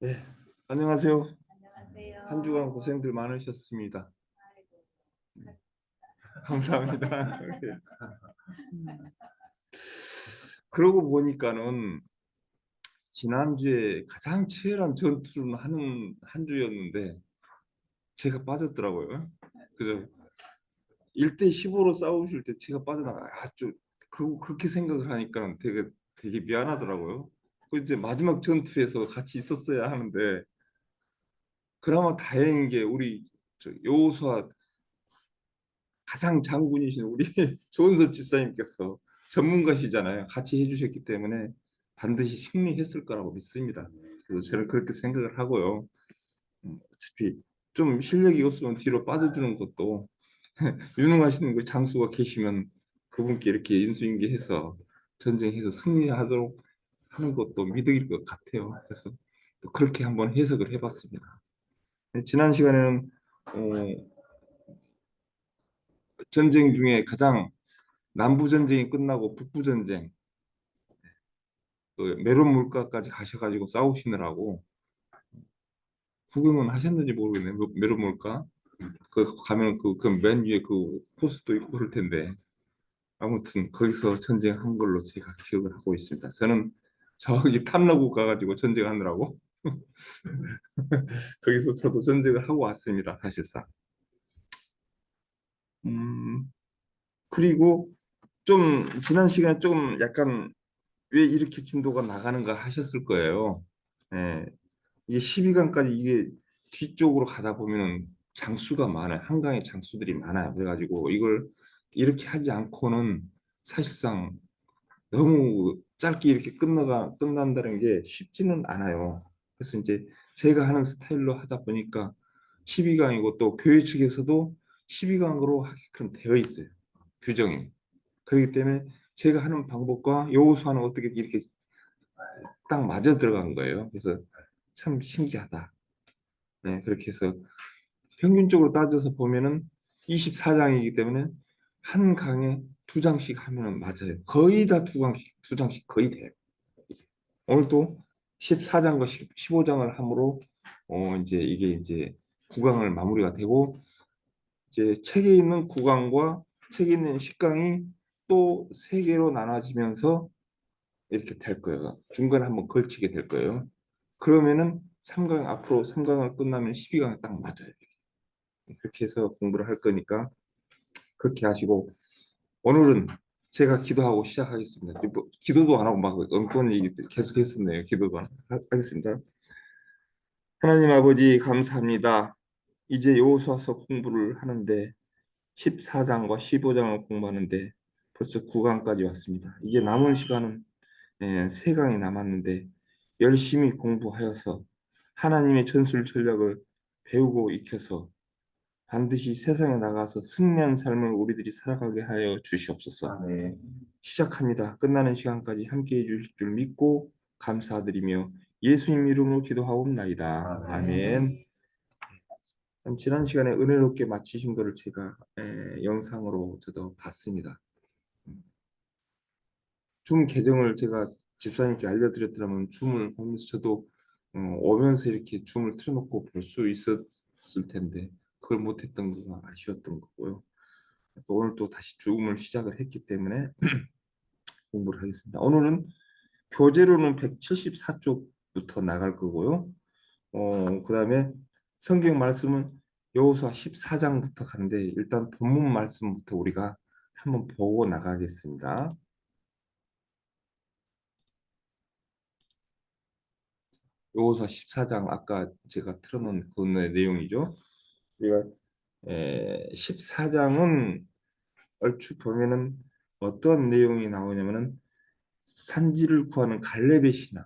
네, 안녕하세요. 한 주간 안녕하세요. 고생들 많으셨습니다. 아이고, 감사합니다. 예. 그러고 보니까는 지난주에 가장 치열한 전투를 하는 한 주였는데 제가 빠졌더라고요. 그죠? 1대 15로 싸우실 때 제가 빠져나가. 그리고 그렇게 생각을 하니까 되게 미안하더라고요. 그 이제 마지막 전투에서 같이 있었어야 하는데 그나마 다행인 게 우리 여호수아 가장 장군이신 우리 조은섭 집사님께서 전문가시잖아요. 같이 해주셨기 때문에 반드시 승리했을 거라고 믿습니다. 그래서 저는 그렇게 생각을 하고요. 어차피 좀 실력이 없으면 뒤로 빠져주는 것도 유능하신 그 장수가 계시면 그분께 이렇게 인수인계해서 전쟁해서 승리하도록 하는 것도 믿을 것 같아요. 그래서 또 그렇게 한번 해석을 해봤습니다. 지난 시간에는 전쟁 중에 가장 남부 전쟁이 끝나고 북부 전쟁 그 메론 물가까지 가셔가지고 싸우시느라고 구경은 하셨는지 모르겠네요. 메론 물가 그 가면 그 맨 위에 그 포스도 있고 그럴 텐데 아무튼 거기서 전쟁한 걸로 제가 기억을 하고 있습니다. 저는 저기 탐라국 가가지고 전쟁하느라고 거기서 저도 전쟁을 하고 왔습니다. 사실상. 음, 그리고 좀 지난 시간에 좀 약간 왜 이렇게 진도가 나가는가 하셨을 거예요. 예, 이게 12강까지 이게 뒤쪽으로 가다 보면은 장수가 많아요. 한강에 장수들이 많아요. 그래가지고 이걸 이렇게 하지 않고는 사실상 너무 짧게 이렇게 끝난다는 게 쉽지는 않아요. 그래서 이제 제가 하는 스타일로 하다 보니까 12강이고 또 교회 측에서도 12강으로 하게끔 되어 있어요. 규정이. 그렇기 때문에 제가 하는 방법과 여호수아는 어떻게 이렇게 딱 맞아 들어간 거예요. 그래서 참 신기하다. 네, 그렇게 해서 평균적으로 따져서 보면은 24장이기 때문에 한 강에 두 장씩 하면은 맞아요. 거의 다 두 장씩 거의 돼요. 오늘도 14장과 15장을 함으로 이제 이게 이제 9강을 마무리가 되고 이제 책에 있는 9강과 책에 있는 10강이 또 세 개로 나눠지면서 이렇게 될 거예요. 중간에 한번 걸치게 될 거예요. 그러면은 3강 앞으로 3강을 끝나면 12강에 딱 맞아요. 그렇게 해서 공부를 할 거니까 그렇게 하시고 오늘은 제가 기도하고 시작하겠습니다. 뭐, 기도도 안 하고 막 엉뚱한 얘기 계속 했었네요. 기도도 안 하겠습니다. 하나님 아버지 감사합니다. 이제 여호수아서 공부를 하는데 14장과 15장을 공부하는데 벌써 9강까지 왔습니다. 이제 남은 시간은 3강이 남았는데 열심히 공부하여서 하나님의 전술 전략을 배우고 익혀서 반드시 세상에 나가서 승리한 삶을 우리들이 살아가게 하여 주시옵소서. 네. 시작합니다. 끝나는 시간까지 함께해 주실 줄 믿고 감사드리며 예수님 이름으로 기도하옵나이다. 아멘. 그럼 지난 시간에 은혜롭게 마치신 것을 제가 영상으로 저도 봤습니다. 줌 계정을 제가 집사님께 알려드렸더라면 줌을 보면서 저도 오면서 이렇게 줌을 틀어놓고 볼 수 있었을 텐데 그걸 못했던 거가 아쉬웠던 거고요. 또 오늘 또 다시 줌을 시작을 했기 때문에 공부를 하겠습니다. 오늘은 교재로는 174쪽부터 나갈 거고요. 그다음에 성경 말씀은 여호수아 14장부터 가는데 일단 본문 말씀부터 우리가 한번 보고 나가겠습니다. 여호수아 14장 아까 제가 틀어놓은 그 내용이죠. 우리가 14장은 얼추 보면은 어떤 내용이 나오냐면은 산지를 구하는 갈렙의 신앙,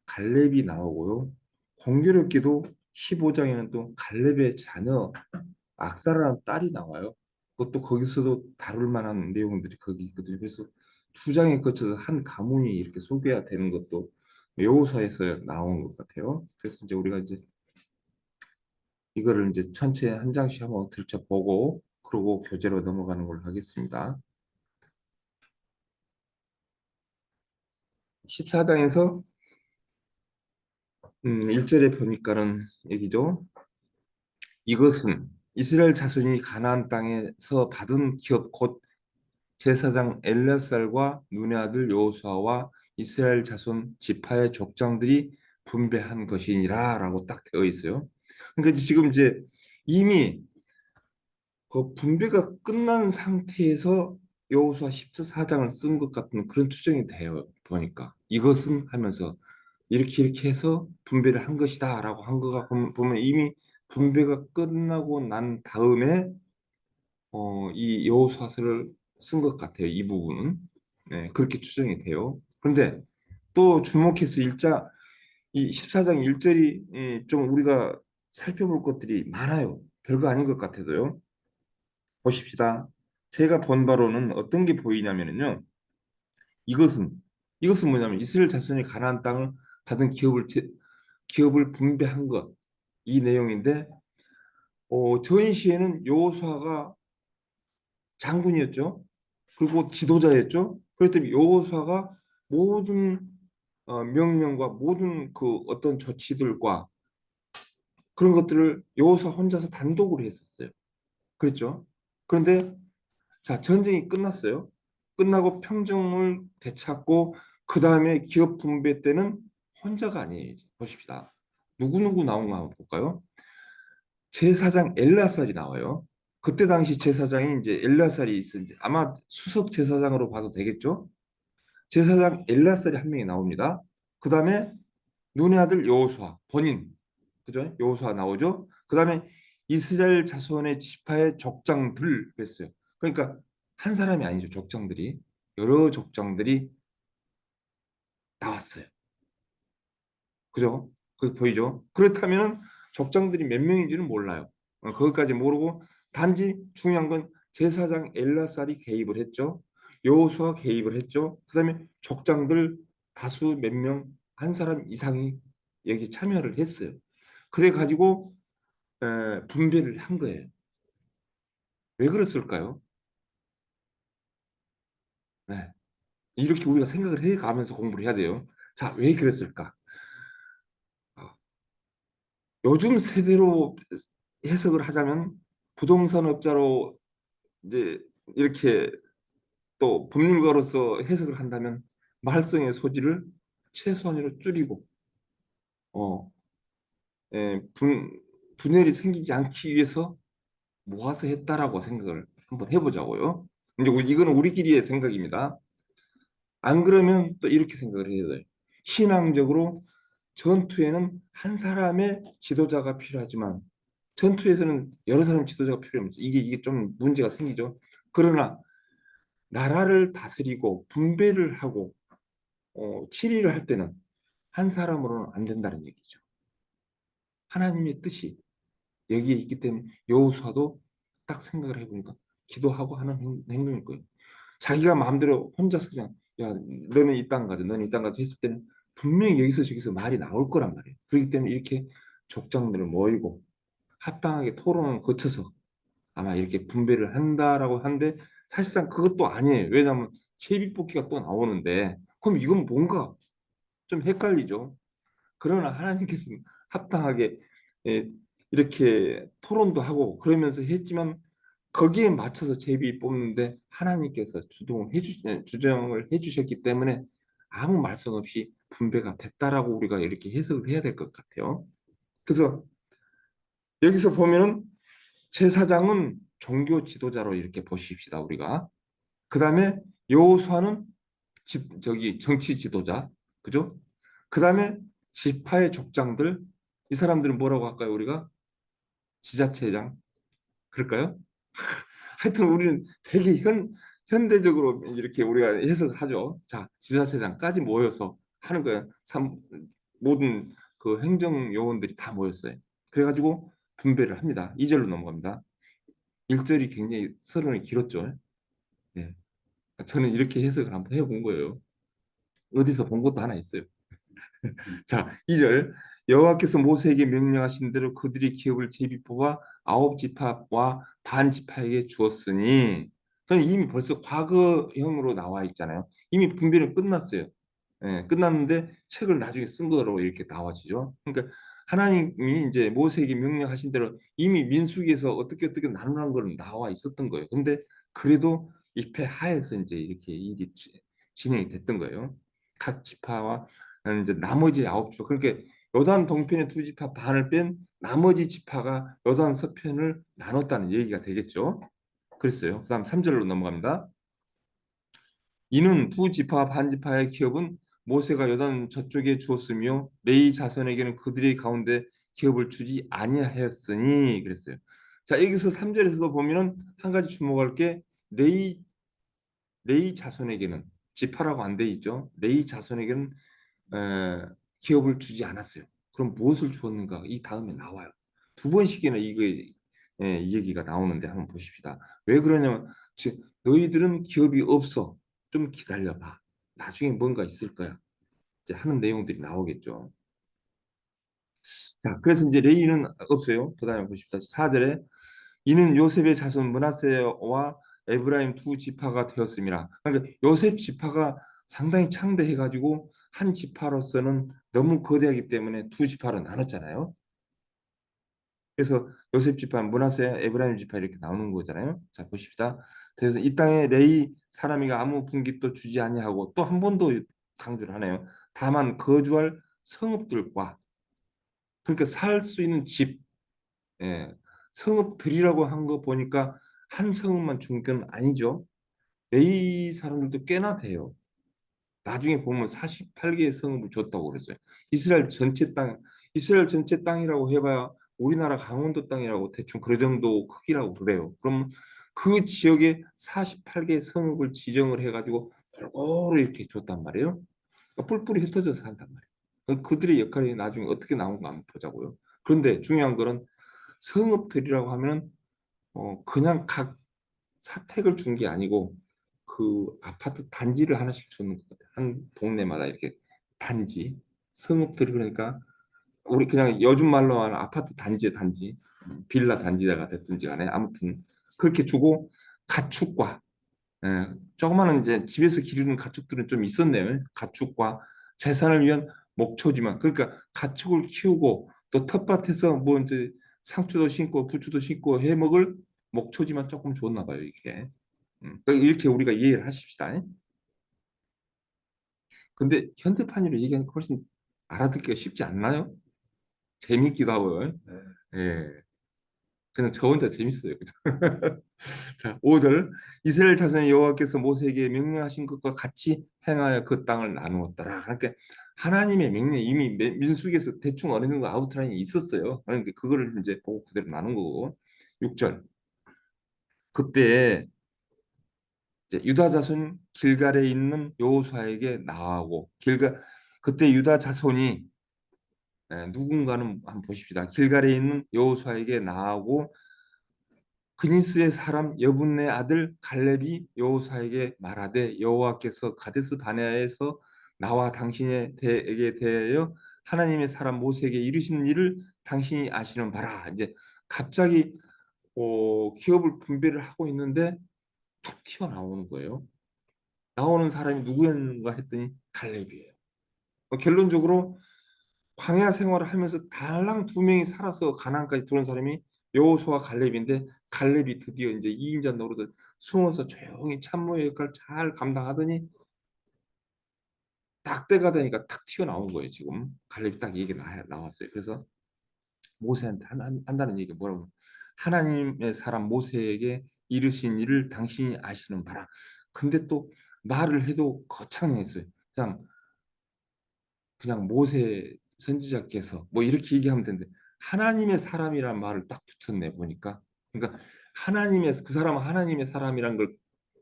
갈렙이 나오고요. 공교롭게도 15장에는 또 갈렙의 자녀 악사라는 딸이 나와요. 그것도 거기서도 다룰 만한 내용들이 거기 있거든요. 그래서 두 장에 거쳐서 한 가문이 이렇게 소개가 되는 것도 여호수아에서 나온 것 같아요. 그래서 이제 우리가 이제 이거를 이제 전체 한 장씩 한번 들춰보고 그러고 교재로 넘어가는 걸로 하겠습니다. 14장에서 1절에 보니까는 얘기죠. 이것은 이스라엘 자손이 가나안 땅에서 받은 기업 곧 제사장 엘레살과 눈의 아들 여호수아와 이스라엘 자손 지파의 족장들이 분배한 것이니라라고 딱 되어 있어요. 그러니까 지금 이제 이미 그 분배가 끝난 상태에서 여호수아 14장을 쓴 것 같은 그런 추정이 돼요. 보니까 이것은 하면서 이렇게 해서 분배를 한 것이다라고 한 거가 보면 이미 분배가 끝나고 난 다음에 이 여호수아서를 쓴 것 같아요. 이 부분은 그렇게 추정이 돼요. 그런데 또 주목해서 이 14장 1절이 좀 우리가 살펴볼 것들이 많아요. 별거 아닌 것 같아도요. 보십시다. 제가 본 바로는 어떤 게 보이냐면요. 이것은 이것은 뭐냐면 이스라엘 자손이 가나안 땅을 받은 기업을 분배한 것 이 내용인데 전시에는 여호수아가 장군이었죠. 그리고 지도자였죠. 그렇기 때문에 여호수아가 모든 명령과 모든 그 어떤 조치들과 그런 것들을 여호수아 혼자서 단독으로 했었어요. 그렇죠. 그런데 자, 전쟁이 끝났어요. 끝나고 평정을 되찾고 그 다음에 기업 분배 때는 혼자가 아니에요. 보십시다. 누구누구 나온가 한번 볼까요? 제사장 엘라살이 나와요. 그때 당시 제사장이 이제 엘라살이 있었는지 아마 수석 제사장으로 봐도 되겠죠? 제사장 엘라살이 한 명이 나옵니다. 그 다음에 눈의 아들 여호수아 본인 그죠? 여호수아 나오죠. 그 다음에 이스라엘 자손의 지파의 족장들 그랬어요. 그러니까 한 사람이 아니죠. 족장들이 여러 족장들이 나왔어요. 그죠? 그 보이죠? 그렇다면은 족장들이 몇 명인지는 몰라요. 거기까지 모르고 단지 중요한 건 제사장 엘라살이 개입을 했죠. 여호수아 개입을 했죠. 그다음에 족장들 다수 몇 명, 한 사람 이상이 여기 참여를 했어요. 그래 가지고 분배를 한 거예요. 왜 그랬을까요? 네. 이렇게 우리가 생각을 해 가면서 공부를 해야 돼요. 자, 왜 그랬을까? 아, 요즘 세대로 해석을 하자면 부동산 업자로 이제 이렇게 또 법률가로서 해석을 한다면 말썽의 소지를 최소한으로 줄이고 어, 분열이 생기지 않기 위해서 모아서 했다라고 생각을 한번 해보자고요. 이제 이거는 우리끼리의 생각입니다. 안 그러면 또 이렇게 생각을 해야 돼요. 신앙적으로 전투에는 한 사람의 지도자가 필요하지만 전투에서는 여러 사람 지도자가 필요합니다. 이게 좀 문제가 생기죠. 그러나 나라를 다스리고 분배를 하고 치리를 할 때는 한 사람으로는 안 된다는 얘기죠. 하나님의 뜻이 여기에 있기 때문에 여호수아도 딱 생각을 해보니까 기도하고 하는 행동일 거예요. 자기가 마음대로 혼자서 그냥 야 너는 이 땅 가자 너는 이 땅 가자 했을 때는 분명히 여기서 저기서 말이 나올 거란 말이에요. 그렇기 때문에 이렇게 족장들을 모이고 합당하게 토론을 거쳐서 아마 이렇게 분배를 한다라고 하는데 사실상 그것도 아니에요. 왜냐하면 제비뽑기가 또 나오는데 그럼 이건 뭔가 좀 헷갈리죠. 그러나 하나님께서는 합당하게 예, 이렇게 토론도 하고 그러면서 했지만 거기에 맞춰서 제비 뽑는데 하나님께서 주정을 해주셨기 때문에 아무 말씀 없이 분배가 됐다라고 우리가 이렇게 해석을 해야 될 것 같아요. 그래서 여기서 보면은 제사장은 종교 지도자로 이렇게 보십시다 우리가. 그 다음에 여호수아는 저기 정치 지도자, 그죠? 그 다음에 지파의 족장들 이 사람들은 뭐라고 할까요 우리가? 지자체장 그럴까요? 하여튼 우리는 되게 현대적으로 이렇게 우리가 해석을 하죠. 자, 지자체장까지 모여서 하는 거예요. 모든 그 행정 요원들이 다 모였어요. 그래가지고 분배를 합니다. 2절로 넘어갑니다. 1절이 굉장히 서론이 길었죠. 예. 저는 이렇게 해석을 한번 해본 거예요. 어디서 본 것도 하나 있어요. 자, 2절. 여호와께서 모세에게 명령하신 대로 그들이 기업을 제비 뽑아 아홉 지파와 반 지파에게 주었으니 그건 이미 벌써 과거형으로 나와 있잖아요. 이미 분배는 끝났어요. 예, 끝났는데 책을 나중에 쓴 거로 이렇게 나와지죠. 그러니까 하나님이 이제 모세에게 명령하신 대로 이미 민수기에서 어떻게 어떻게 나누라는 걸 나와 있었던 거예요. 근데 그래도 입회 하에서 이제 이렇게 일이 진행이 됐던 거예요. 각 지파와 이제 나머지 9지파, 그러니까 요단 동편의 2지파 반을 뺀 나머지 지파가 요단 서편을 나눴다는 얘기가 되겠죠. 그랬어요. 그다음 3절로 넘어갑니다. 이는 2지파 반지파의 기업은 모세가 요단 저쪽에 주었으며 레위 자손에게는 그들의 가운데 기업을 주지 아니하였으니 그랬어요. 자, 여기서 3절에서도 보면은 한 가지 주목할 게 레위 자손에게는 지파라고 안 돼 있죠. 레위 자손에게는 에, 기업을 주지 않았어요. 그럼 무엇을 주었는가? 이 다음에 나와요. 두 번씩이나 이 얘기가 나오는데 한번 보십시다. 왜 그러냐면 즉 너희들은 기업이 없어. 좀 기다려봐. 나중에 뭔가 있을 거야. 이제 하는 내용들이 나오겠죠. 자, 그래서 이제 레이는 없어요. 그다음에 보십시다. 4절에 이는 요셉의 자손 므낫세와 에브라임 2지파가 되었습니다. 그러니까 요셉 지파가 상당히 창대해가지고 한 지파로서는 너무 거대하기 때문에 2지파로 나눴잖아요. 그래서 요셉 지파, 므낫세, 에브라임 지파 이렇게 나오는 거잖아요. 자, 보십시다. 그래서 이 땅에 레이 사람이가 아무 분깃도 주지 아니하고 또 한 번 더 강조를 하네요. 다만 거주할 성읍들과 그러니까 살 수 있는 집, 예, 성읍들이라고 한 거 보니까 한 성읍만 준 건 아니죠. 레이 사람들도 꽤나 돼요. 나중에 보면 48개의 성읍을 줬다고 그랬어요. 이스라엘 전체 땅, 이스라엘 전체 땅이라고 해봐야 우리나라 강원도 땅이라고 대충 그 정도 크기라고 그래요. 그럼 그 지역에 48개의 성읍을 지정을 해가지고 골고루 이렇게 줬단 말이에요. 그러니까 뿔뿔이 흩어져서 산단 말이에요. 그들의 역할이 나중에 어떻게 나온가 한번 보자고요. 그런데 중요한 거는 성읍들이라고 하면 그냥 각 사택을 준 게 아니고 그 아파트 단지를 하나씩 주는 것 같아요. 한 동네마다 이렇게 단지, 성읍들이 그러니까 우리 그냥 요즘 말로 하는 아파트 단지의 단지, 빌라 단지가 됐든지 간에 아무튼 그렇게 주고 가축과 조그마한 이제 집에서 기르는 가축들은 좀 있었네요. 가축과 재산을 위한 목초지만 그러니까 가축을 키우고 또 텃밭에서 뭐 이제 상추도 심고 부추도 심고 해 먹을 목초지만 조금 줬나 봐요 이게. 그러니까 이렇게 우리가 이해를 하십시다. 근데 현대판으로 얘기하니까 훨씬 알아듣기가 쉽지 않나요? 재밌기도 하고요. 예. 그냥 저 혼자 재밌어요. 자, 5절 이스라엘 자손의 여호와께서 모세에게 명령하신 것과 같이 행하여 그 땅을 나누었더라. 그러니까 하나님의 명령 이미 민수기에서 대충 어느 정도 아웃라인이 있었어요. 그러니까 그거를 이제 보고 그대로 나눈 거고. 6절 그때 이제 유다 자손 길갈에 있는 여호수아에게 나아가고 그때 유다 자손이 누군가는 한번 보십시다. 길갈에 있는 여호수아에게 나아가고 그니스의 사람 여분네 아들 갈렙이 여호수아에게 말하되 여호와께서 가데스 바네아에서 나와 당신에게 대하여 하나님의 사람 모세에게 이르신 일을 당신이 아시는 바라. 이제 갑자기 기업을 분배를 하고 있는데 툭 튀어나오는 거예요. 나오는 사람이 누구였는가 했더니 갈렙이에요. 결론적으로 광야 생활을 하면서 달랑 2명이 살아서 가나안까지 들어온 사람이 여호수아 갈렙인데 갈렙이 드디어 이제 2인자 노릇을 숨어서 조용히 참모의 역할을 잘 감당하더니 딱 때가 되니까 탁 튀어나온 거예요. 지금 갈렙이 딱 얘기가 나왔어요. 그래서 모세한테 한다는 얘기가 뭐라고 하나님의 사람 모세에게 이르신 일을 당신이 아시는 바라. 근데 또 말을 해도 거창했어요. 그냥 모세 선지자께서 뭐 이렇게 얘기하면 되는데 하나님의 사람이란 말을 딱 붙였네 보니까. 그러니까 하나님의 그 사람은 하나님의 사람이란 걸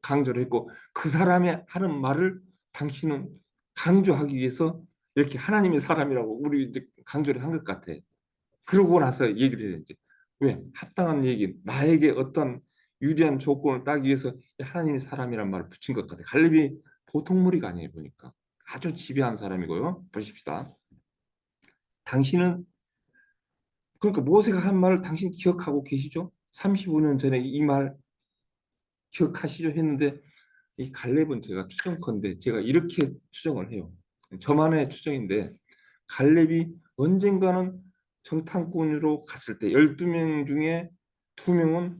강조를 했고 그 사람이 하는 말을 당신은 강조하기 위해서 이렇게 하나님의 사람이라고 우리 이제 강조를 한 것 같아. 그러고 나서 얘기를 해야지. 왜? 합당한 얘기. 나에게 어떤 유리한 조건을 따기 위해서 하나님의 사람이란 말을 붙인 것 같아. 갈렙이 보통 무리가 아니에요 보니까. 아주 지배한 사람이고요. 보십시다. 당신은 그러니까 모세가 한 말을 당신 기억하고 계시죠? 35년 전에 이 말 기억하시죠? 했는데 이 갈렙은 제가 추정컨대 제가 이렇게 추정을 해요. 저만의 추정인데 갈렙이 언젠가는 정탐꾼으로 갔을 때 12명 중에 2명은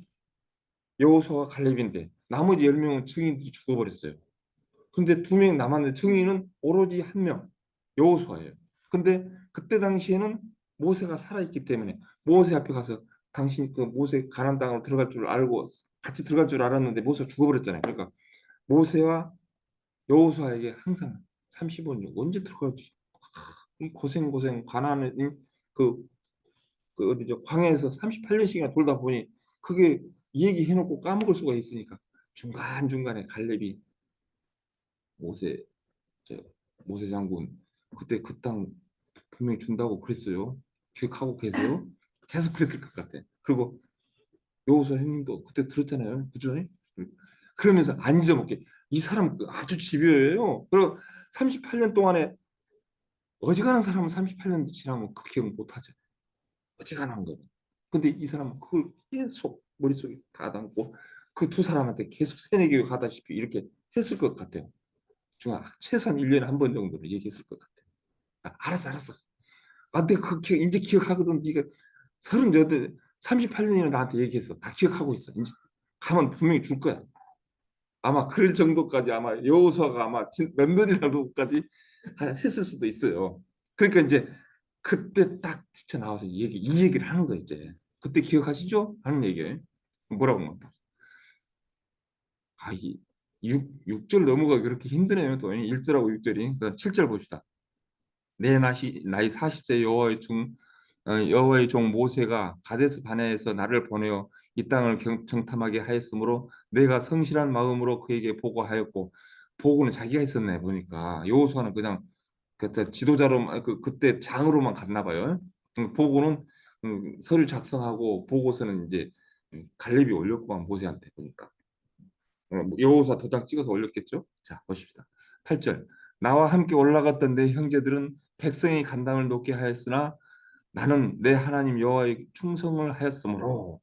여호수아와 갈렙인데 나머지 10명은 증인들이 죽어버렸어요. 근데 2명 남았는데 증인은 오로지 1명 여호수아예요. 근데 그때 당시에는 모세가 살아있기 때문에 모세 앞에 가서 당신 그 모세 가나안 땅으로 들어갈 줄 알고 같이 들어갈 줄 알았는데 모세가 죽어버렸잖아요. 그러니까 모세와 여호수아에게 항상 35년 언제 들어갈지 이 고생 가나안은 그, 그 어디죠 광야에서 38년씩이나 돌다 보니 그게 얘기해놓고 까먹을 수가 있으니까 중간중간에 갈렙이 모세 저 모세 장군 그때 그 땅 분명히 준다고 그랬어요. 기억하고 계세요? 계속 그랬을 것 같아. 그리고 여호수아 형님도 그때 들었잖아요. 그죠? 그러면서 안 잊어먹게 이 사람 아주 집요해요. 그리고 38년 동안에 어지간한 사람은 38년 지나면 그 기억 못하죠. 어지간한 거. 근데 이 사람은 그걸 계속 머릿속에 다 담고 그 2사람한테 계속 세뇌기를 하다시피 이렇게 했을 것 같아요. 최소한 1년에 한 번 정도는 얘기했을 것 같아요. 알았어. 아, 내가 그 기억, 이제 기억하거든. 네가 38, 38년이나 나한테 얘기했어. 다 기억하고 있어. 이제 가면 분명히 줄 거야. 아마 그럴 정도까지 아마 여호수아가 아마 몇 년이라도까지 했을 수도 있어요. 그러니까 이제 그때 딱 튀쳐나와서 이 얘기를 하는 거예요, 이제. 그때 기억하시죠? 하는 얘기예요. 뭐라고 막. 아, 이 6절 넘어가기 그렇게 힘드네요. 또 1절하고 6절이. 7절 봅시다. 내 나이 40세 여호와의 종 모세가 가데스 바네에서 나를 보내어 이 땅을 정탐하게 하였으므로 내가 성실한 마음으로 그에게 보고하였고 보고는 자기가 했었네 보니까 여호수아는 그냥 그때 지도자로 그때 장으로만 갔나 봐요. 보고는 서류 작성하고 보고서는 이제 갈렙이 올렸구만 모세한테 보니까 여호수아 도장 찍어서 올렸겠죠. 자 보십시다. 8절 나와 함께 올라갔던 내 형제들은 백성의 간당을 높게 하였으나 나는 내 하나님 여호와의 충성을 하였으므로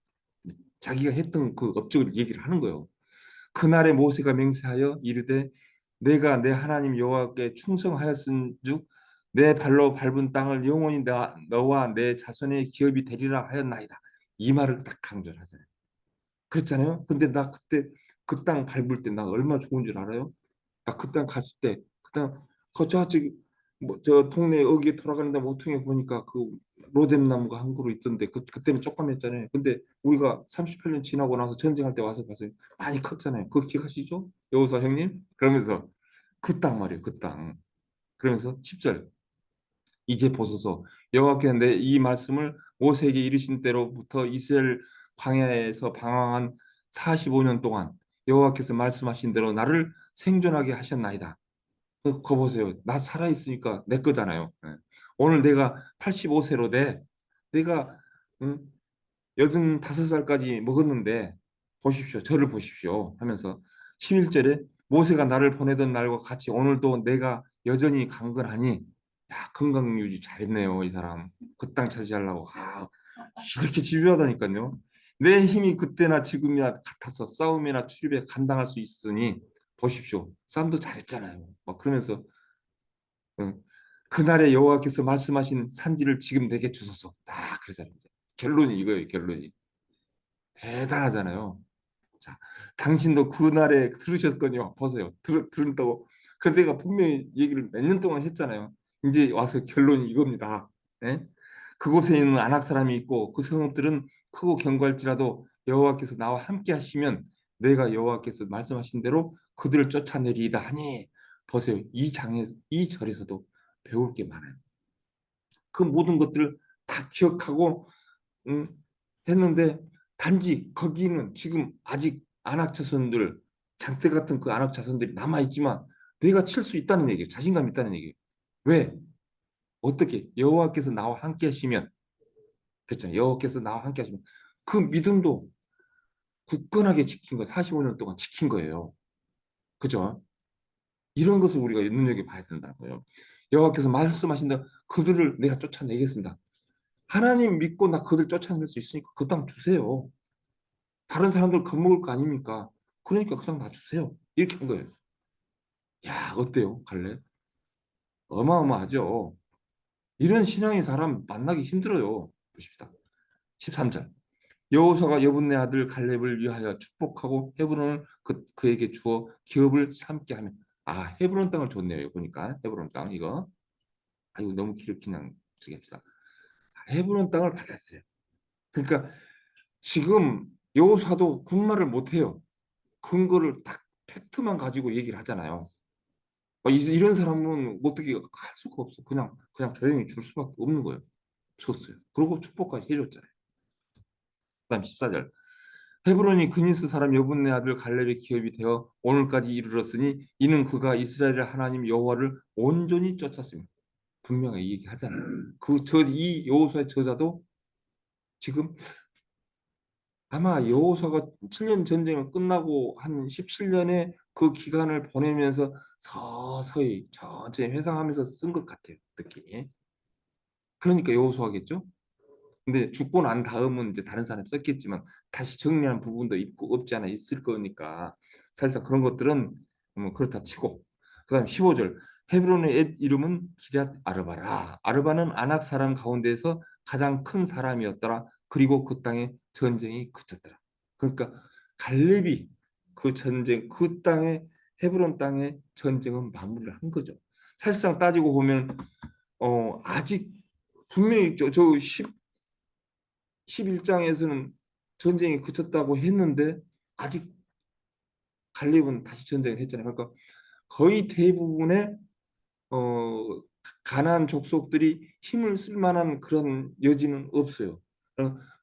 자기가 했던 그 업적을 얘기를 하는 거예요. 그날에 모세가 맹세하여 이르되 내가 내 하나님 여호와께 충성하였은즉 내 발로 밟은 땅을 영원히 너와 내 자손의 기업이 되리라 하였나이다. 이 말을 딱 강조를 하잖아요. 그랬잖아요. 근데 나 그때 그 땅 밟을 때 나 얼마나 좋은 줄 알아요? 나 그 땅 갔을 때 그땅 저쪽 뭐저 동네 어귀에 돌아가는데 모퉁이 보니까 그 로뎀 나무가 한 그루 있던데 그때는 조그맸잖아요. 근데 우리가 38년 지나고 나서 전쟁할 때 와서 봐서 많이 컸잖아요. 그거 기억하시죠? 여호사 형님? 그러면서 그 땅 말이에요. 그 땅. 그러면서 10절 이제 보소서 여호와께서 내 이 말씀을 모세에게 이르신 때로부터 이스라엘 광야에서 방황한 45년 동안 여호와께서 말씀하신 대로 나를 생존하게 하셨나이다. 거 보세요. 나 살아있으니까 내 거잖아요. 예. 오늘 내가 85세로 내가 85살까지 먹었는데 보십시오. 저를 보십시오. 하면서 11절에 모세가 나를 보내던 날과 같이 오늘도 내가 여전히 강건하니 야, 건강 유지 잘했네요. 이 사람. 그 땅 차지하려고. 이렇게 집요하다니까요. 내 힘이 그때나 지금이나 같아서 싸움이나 출입에 감당할 수 있으니 보십시오. 싸움도 잘했잖아요. 막 그러면서 응. 그날에 여호와께서 말씀하신 산지를 지금 내게 주소서. 딱 그러잖아요. 이제. 결론이 이거예요. 결론이. 대단하잖아요. 자, 당신도 그날에 들으셨거든요. 보세요. 들은다고. 그런데 내가 분명히 얘기를 몇 년 동안 했잖아요. 이제 와서 결론이 이겁니다. 예? 그곳에 있는 안악 사람이 있고 그 성읍들은 크고 견고할지라도 여호와께서 나와 함께 하시면 내가 여호와께서 말씀하신 대로 그들을 쫓아내리이다 하니 보세요. 이 절에서도 배울 게 많아요. 그 모든 것들을 다 기억하고 음, 했는데 단지 거기는 지금 아직 안악 자손들 장대 같은 그 안악 자손들이 남아 있지만 내가 칠 수 있다는 얘기예요. 자신감 있다는 얘기예요. 왜? 어떻게? 여호와께서 나와 함께 하시면 그렇잖아요. 여호와께서 나와 함께 하시면 그 믿음도 굳건하게 지킨 거 45년 동안 지킨 거예요. 그죠? 이런 것을 우리가 눈여겨봐야 된다고요. 여호와께서 말씀하신다. 그들을 내가 쫓아내겠습니다. 하나님 믿고 나 그들 쫓아낼 수 있으니까 그 땅 주세요. 다른 사람들 겁먹을 거 아닙니까? 그러니까 그냥 놔주세요. 이렇게 한 거예요. 야, 어때요, 갈래? 어마어마하죠. 이런 신앙의 사람 만나기 힘들어요. 보십시다. 13절. 여호수아가 여분네 아들 갈렙을 위하여 축복하고 헤브론을 그에게 주어 기업을 삼게 하며 헤브론 땅을 줬네요. 보니까 헤브론 땅 이거 이거 너무 길어 그냥 저기 합시다. 헤브론 땅을 받았어요. 그러니까 지금 여호수아도 군말을 못해요. 근거를 딱 팩트만 가지고 얘기를 하잖아요. 이런 사람은 어떻게 할 수가 없어. 그냥 조용히 줄 수밖에 없는 거예요. 줬어요. 그리고 축복까지 해줬잖아요. 그다음 14절. 헤브론이 그니스 사람 여분네 아들 갈렙의 기업이 되어 오늘까지 이르렀으니 이는 그가 이스라엘의 하나님 여호와를 온전히 쫓았습니다. 분명히 얘기하잖아요. 이 여호수아의 저자도 지금 아마 여호수아가 7년 전쟁을 끝나고 한 17년의 그 기간을 보내면서 서서히 천천히 회상하면서 쓴 것 같아요. 느낌이. 그러니까 여호수아겠죠? 근데 죽고 난 다음은 이제 다른 사람이 썼겠지만 다시 정리한 부분도 있고 없지 않아 있을 거니까 사실상 그런 것들은 그렇다 치고 그다음 15절 헤브론의 옛 이름은 기럇 아르바라. 아르바는 아낙 사람 가운데에서 가장 큰 사람이었더라. 그리고 그 땅에 전쟁이 그쳤더라. 그러니까 갈렙이 그 전쟁 그 땅에 헤브론 땅의 전쟁은 마무리를 한 거죠. 사실상 따지고 보면 아직 분명히 저 11장에서는 전쟁이 그쳤다고 했는데 아직 갈렙은 다시 전쟁을 했잖아요. 그러니까 거의 대부분의 어, 가나안 족속들이 힘을 쓸 만한 그런 여지는 없어요.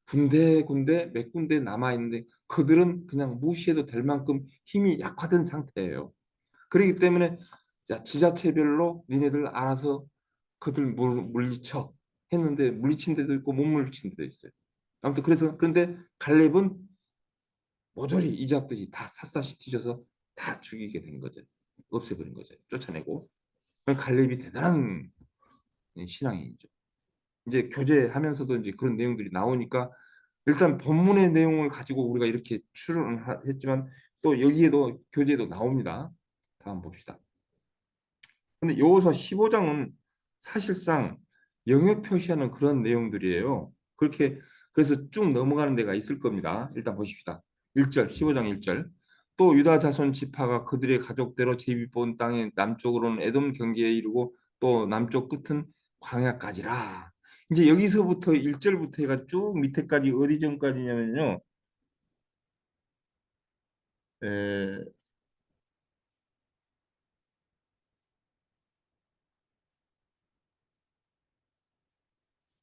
군데 몇 군데 남아 있는데 그들은 그냥 무시해도 될 만큼 힘이 약화된 상태예요. 그렇기 때문에 지자체별로 니네들 알아서 그들 물리쳐 했는데 물리친 데도 있고 못 물리친 데도 있어요. 아무튼 그런데 갈렙은 모조리 이잡듯이 다 샅샅이 뒤져서 다 죽이게 된 거죠. 없애버린 거죠. 쫓아내고. 갈렙이 대단한 신앙이죠. 이제 교제하면서도 이제 그런 내용들이 나오니까 일단 본문의 내용을 가지고 우리가 이렇게 추론했지만 또 여기에도 교재도 나옵니다. 다음 봅시다. 근데 여호수아 15장은 사실상 영역 표시하는 그런 내용들이에요. 그래서 쭉 넘어가는 데가 있을 겁니다. 일단 보십시다. 1절, 15장 1절. 또 유다 자손 지파가 그들의 가족대로 제비 본 땅의 남쪽으로는 에돔 경계에 이르고 또 남쪽 끝은 광야까지라. 이제 여기서부터 1절부터 해가 쭉 밑에까지 어디 전까지냐면요. 에,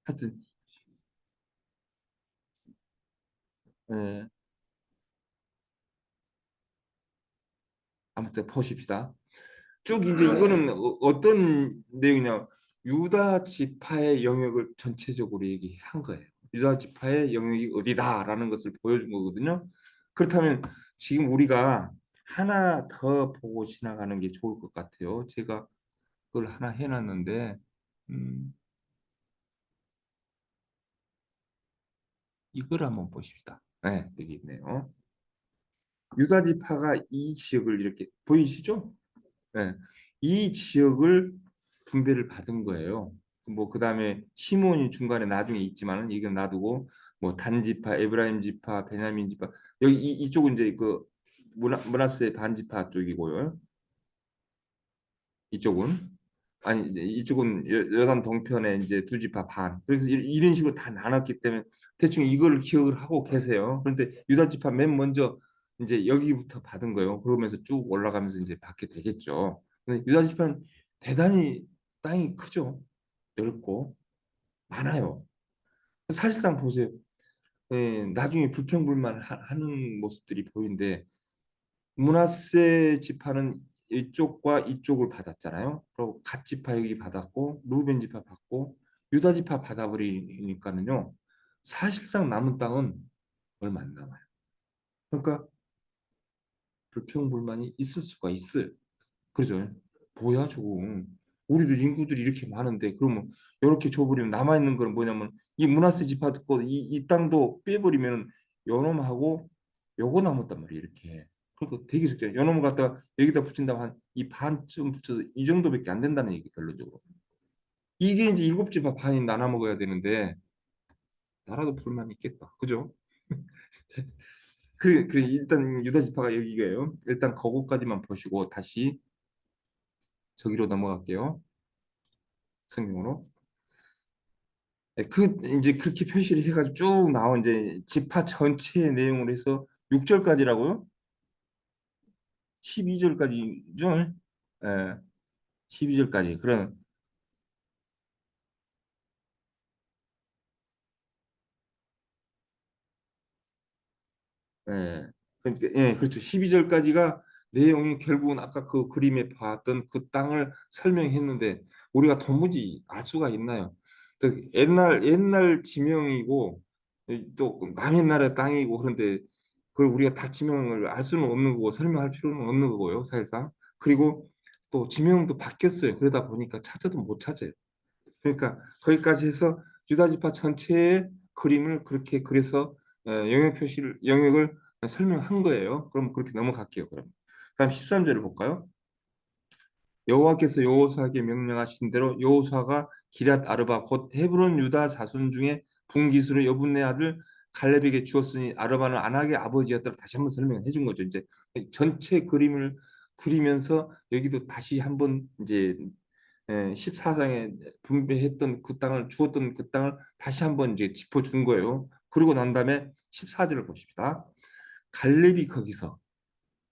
하여튼 에, 아무튼 보십시다. 쭉 이제 이거는 어떤 내용이냐 유다 지파의 영역을 전체적으로 얘기한 거예요. 유다 지파의 영역이 어디다라는 것을 보여준 거거든요. 그렇다면 지금 우리가 하나 더 보고 지나가는 게 좋을 것 같아요. 제가 그걸 하나 해놨는데 음, 이걸 한번 보십시다. 네, 여기 있네요. 유다 지파가 이 지역을 이렇게 보이시죠? 네. 이 지역을 분배를 받은 거예요. 뭐 그다음에 시몬이 중간에 나중에 있지만은 이건 놔두고 뭐 단 지파, 에브라임 지파, 베냐민 지파 여기 이쪽은 이제 그 므낫세 반 지파 쪽이고요. 이쪽은 아니 이제 이쪽은 여단 동편에 이제 두 지파 반. 그래서 이런 식으로 다 나눴기 때문에 대충 이거를 기억을 하고 계세요. 그런데 유다 지파 맨 먼저 이제 여기부터 받은 거예요. 그러면서 쭉 올라가면서 이제 받게 되겠죠. 근데 유다 지파는 대단히 땅이 크죠. 넓고 많아요. 사실상 보세요. 나중에 불평불만 하는 모습들이 보이는데 므낫세 지파는 이쪽과 이쪽을 받았잖아요. 그리고 갓 지파 여기 받았고 루벤 지파 받고 유다 지파 받아버리니까는요. 사실상 남은 땅은 얼마 안 남아요. 그러니까 불평불만이 있을 수가 있어요. 그죠? 뭐야 조금 우리도 인구들이 이렇게 많은데 그러면 이렇게 줘버리면 남아있는 거는 뭐냐면 이 므낫세 지파 듣고 이 땅도 빼버리면 요놈하고 요거 남았단 말이에요. 이렇게. 그러니까 되게 적죠. 요놈을 갖다가 여기다 붙인다고 한 이 반쯤 붙여서 이 정도밖에 안 된다는 얘기 결론적으로. 이게 이제 일곱 집 반이 나눠 먹어야 되는데 나라도 불만 있겠다. 그죠? 그래 일단 유다 지파가 여기가요. 일단 거기까지만 보시고 다시 저기로 넘어갈게요. 성경으로. 네, 그 이제 그렇게 표시를 해가지고 쭉 나온 이제 지파 전체의 내용을 해서 6절까지라고요? 12절까지죠? 예, 12절까지. 그런 예. 그러니까 예, 그렇죠. 12절까지가 내용이 결국은 아까 그 그림에 봤던 그 땅을 설명했는데 우리가 도무지 알 수가 있나요? 그 옛날 지명이고 또 남의 나라 땅이고 그런데 그걸 우리가 다 지명을 알 수는 없는 거고 설명할 필요는 없는 거고요, 사실상. 그리고 또 지명도 바뀌었어요. 그러다 보니까 찾아도 못 찾아요. 그러니까 거기까지 해서 유다 지파 전체의 그림을 그렇게 그래서 영역을 설명한 거예요. 그럼 그렇게 넘어갈게요. 그럼 다음 13절을 볼까요? 여호와께서 여호수아에게 명령하신 대로 여호수아가 기럇 아르바 곧 헤브론 유다 자손 중에 분기수로 여분네 아들 갈렙에게 주었으니 아르바는 아낙의 아버지였다고 다시 한번 설명해 준 거죠. 이제 전체 그림을 그리면서 여기도 다시 한번 이제 14장에 분배했던 그 땅을 주었던 그 땅을 다시 한번 이제 짚어준 거예요. 그리고 난 다음에 14절을 보십시다. 갈렙이 거기서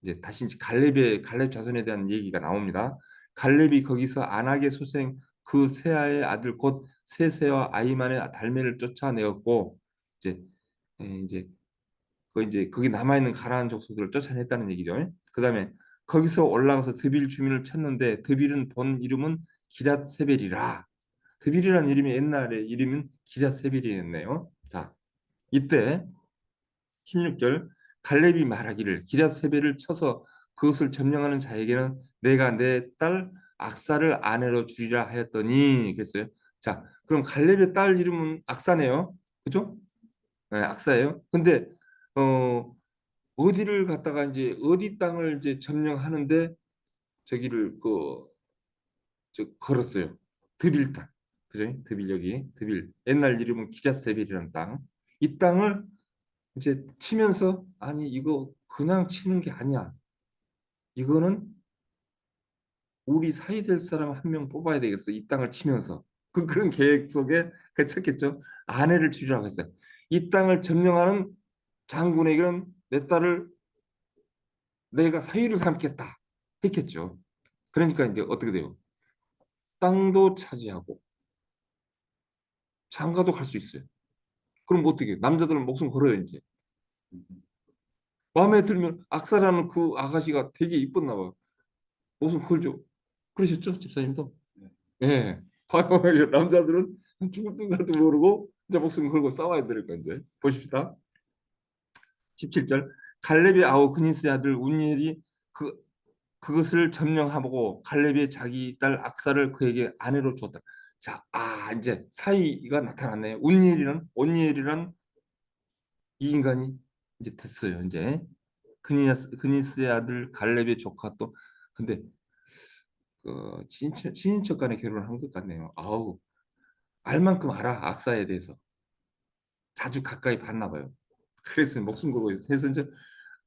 이제 다시 이제 갈렙 자손에 대한 얘기가 나옵니다. 갈렙이 거기서 안악의 소생 그 세아의 아들 곧 세세와 아이만의 달매를 쫓아내었고 이제 이제 그 이제 거기 남아 있는 가나안 족속들을 쫓아냈다는 얘기죠. 그다음에 거기서 올라가서 드빌 주민을 쳤는데 드빌은 본 이름은 기럇 세벨이라. 드빌이라는 이름이 옛날에 이름은 기럇 세벨이었네요. 자, 이때 16절 갈렙이 말하기를 기럇 세벨을 쳐서 그것을 점령하는 자에게는 내가 내 딸 악사를 아내로 주리라 하였더니 그랬어요. 자, 그럼 갈렙의 딸 이름은 악사네요. 그죠? 네, 악사예요. 근데 어 어디를 갖다가 이제 어디 땅을 이제 점령하는데 저기를 걸었어요. 드빌 땅. 그죠? 드빌 여기 드빌 옛날 이름은 기럇세빌이라는 땅. 이 땅을 이제 치면서 아니 이거 그냥 치는 게 아니야. 이거는 우리 사이 될 사람 한 명 뽑아야 되겠어. 이 땅을 치면서. 그런 계획 속에 그 쳤겠죠. 아내를 주려고 했어요. 이 땅을 점령하는 장군에게는 내 딸을 내가 사위를 삼겠다 했겠죠. 그러니까 이제 어떻게 돼요? 땅도 차지하고 장가도 갈 수 있어요. 그럼 뭐 어떻게 해요? 남자들은 목숨 걸어요 이제. 마음에 들면 악사라는 그 아가씨가 되게 이뻤나 봐요. 목숨 걸죠. 그러셨죠, 집사님도? 예. 봐요. 남자들은 죽을 뜬살도 모르고 이제 목숨 걸고 싸워야 되니까 이제 보십시다. 17절 갈렙의 아우 그니스의 아들 운니엘이 그 그것을 점령하고 갈렙이 자기 딸 악사를 그에게 아내로 주었다. 자, 이제 사이가 나타났네요. 온니엘이란 이 인간이 이제 됐어요. 이제 그니스의 아들 갈렙의 조카 또 근데 그 친인척 간에 결혼을 한 것 같네요. 아우 알 만큼 알아 악사에 대해서 자주 가까이 봤나 봐요. 그래서 목숨 걸고 해서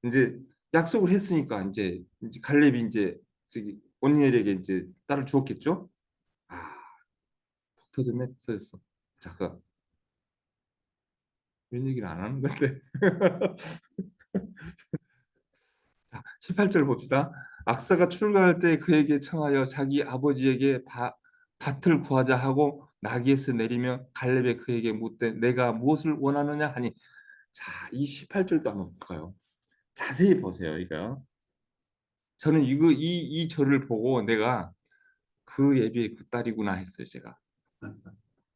이제 약속을 했으니까 이제 갈렙이 이제 저기 온니엘에게 이제 딸을 주었겠죠. 아, 푹 터졌네, 터졌어. 잠깐, 이런 얘기를 안 하는 건데. 자, 18절 봅시다. 악사가 출근할 때 그에게 청하여 자기 아버지에게 밭을 구하자 하고 나귀에서 내리며 갈렙에 그에게 묻되 내가 무엇을 원하느냐 하니 자, 이 18절도 한번 볼까요? 자세히 보세요, 이거. 저는 이 절을 보고 내가 그 예비의 그 딸이구나 했어요, 제가.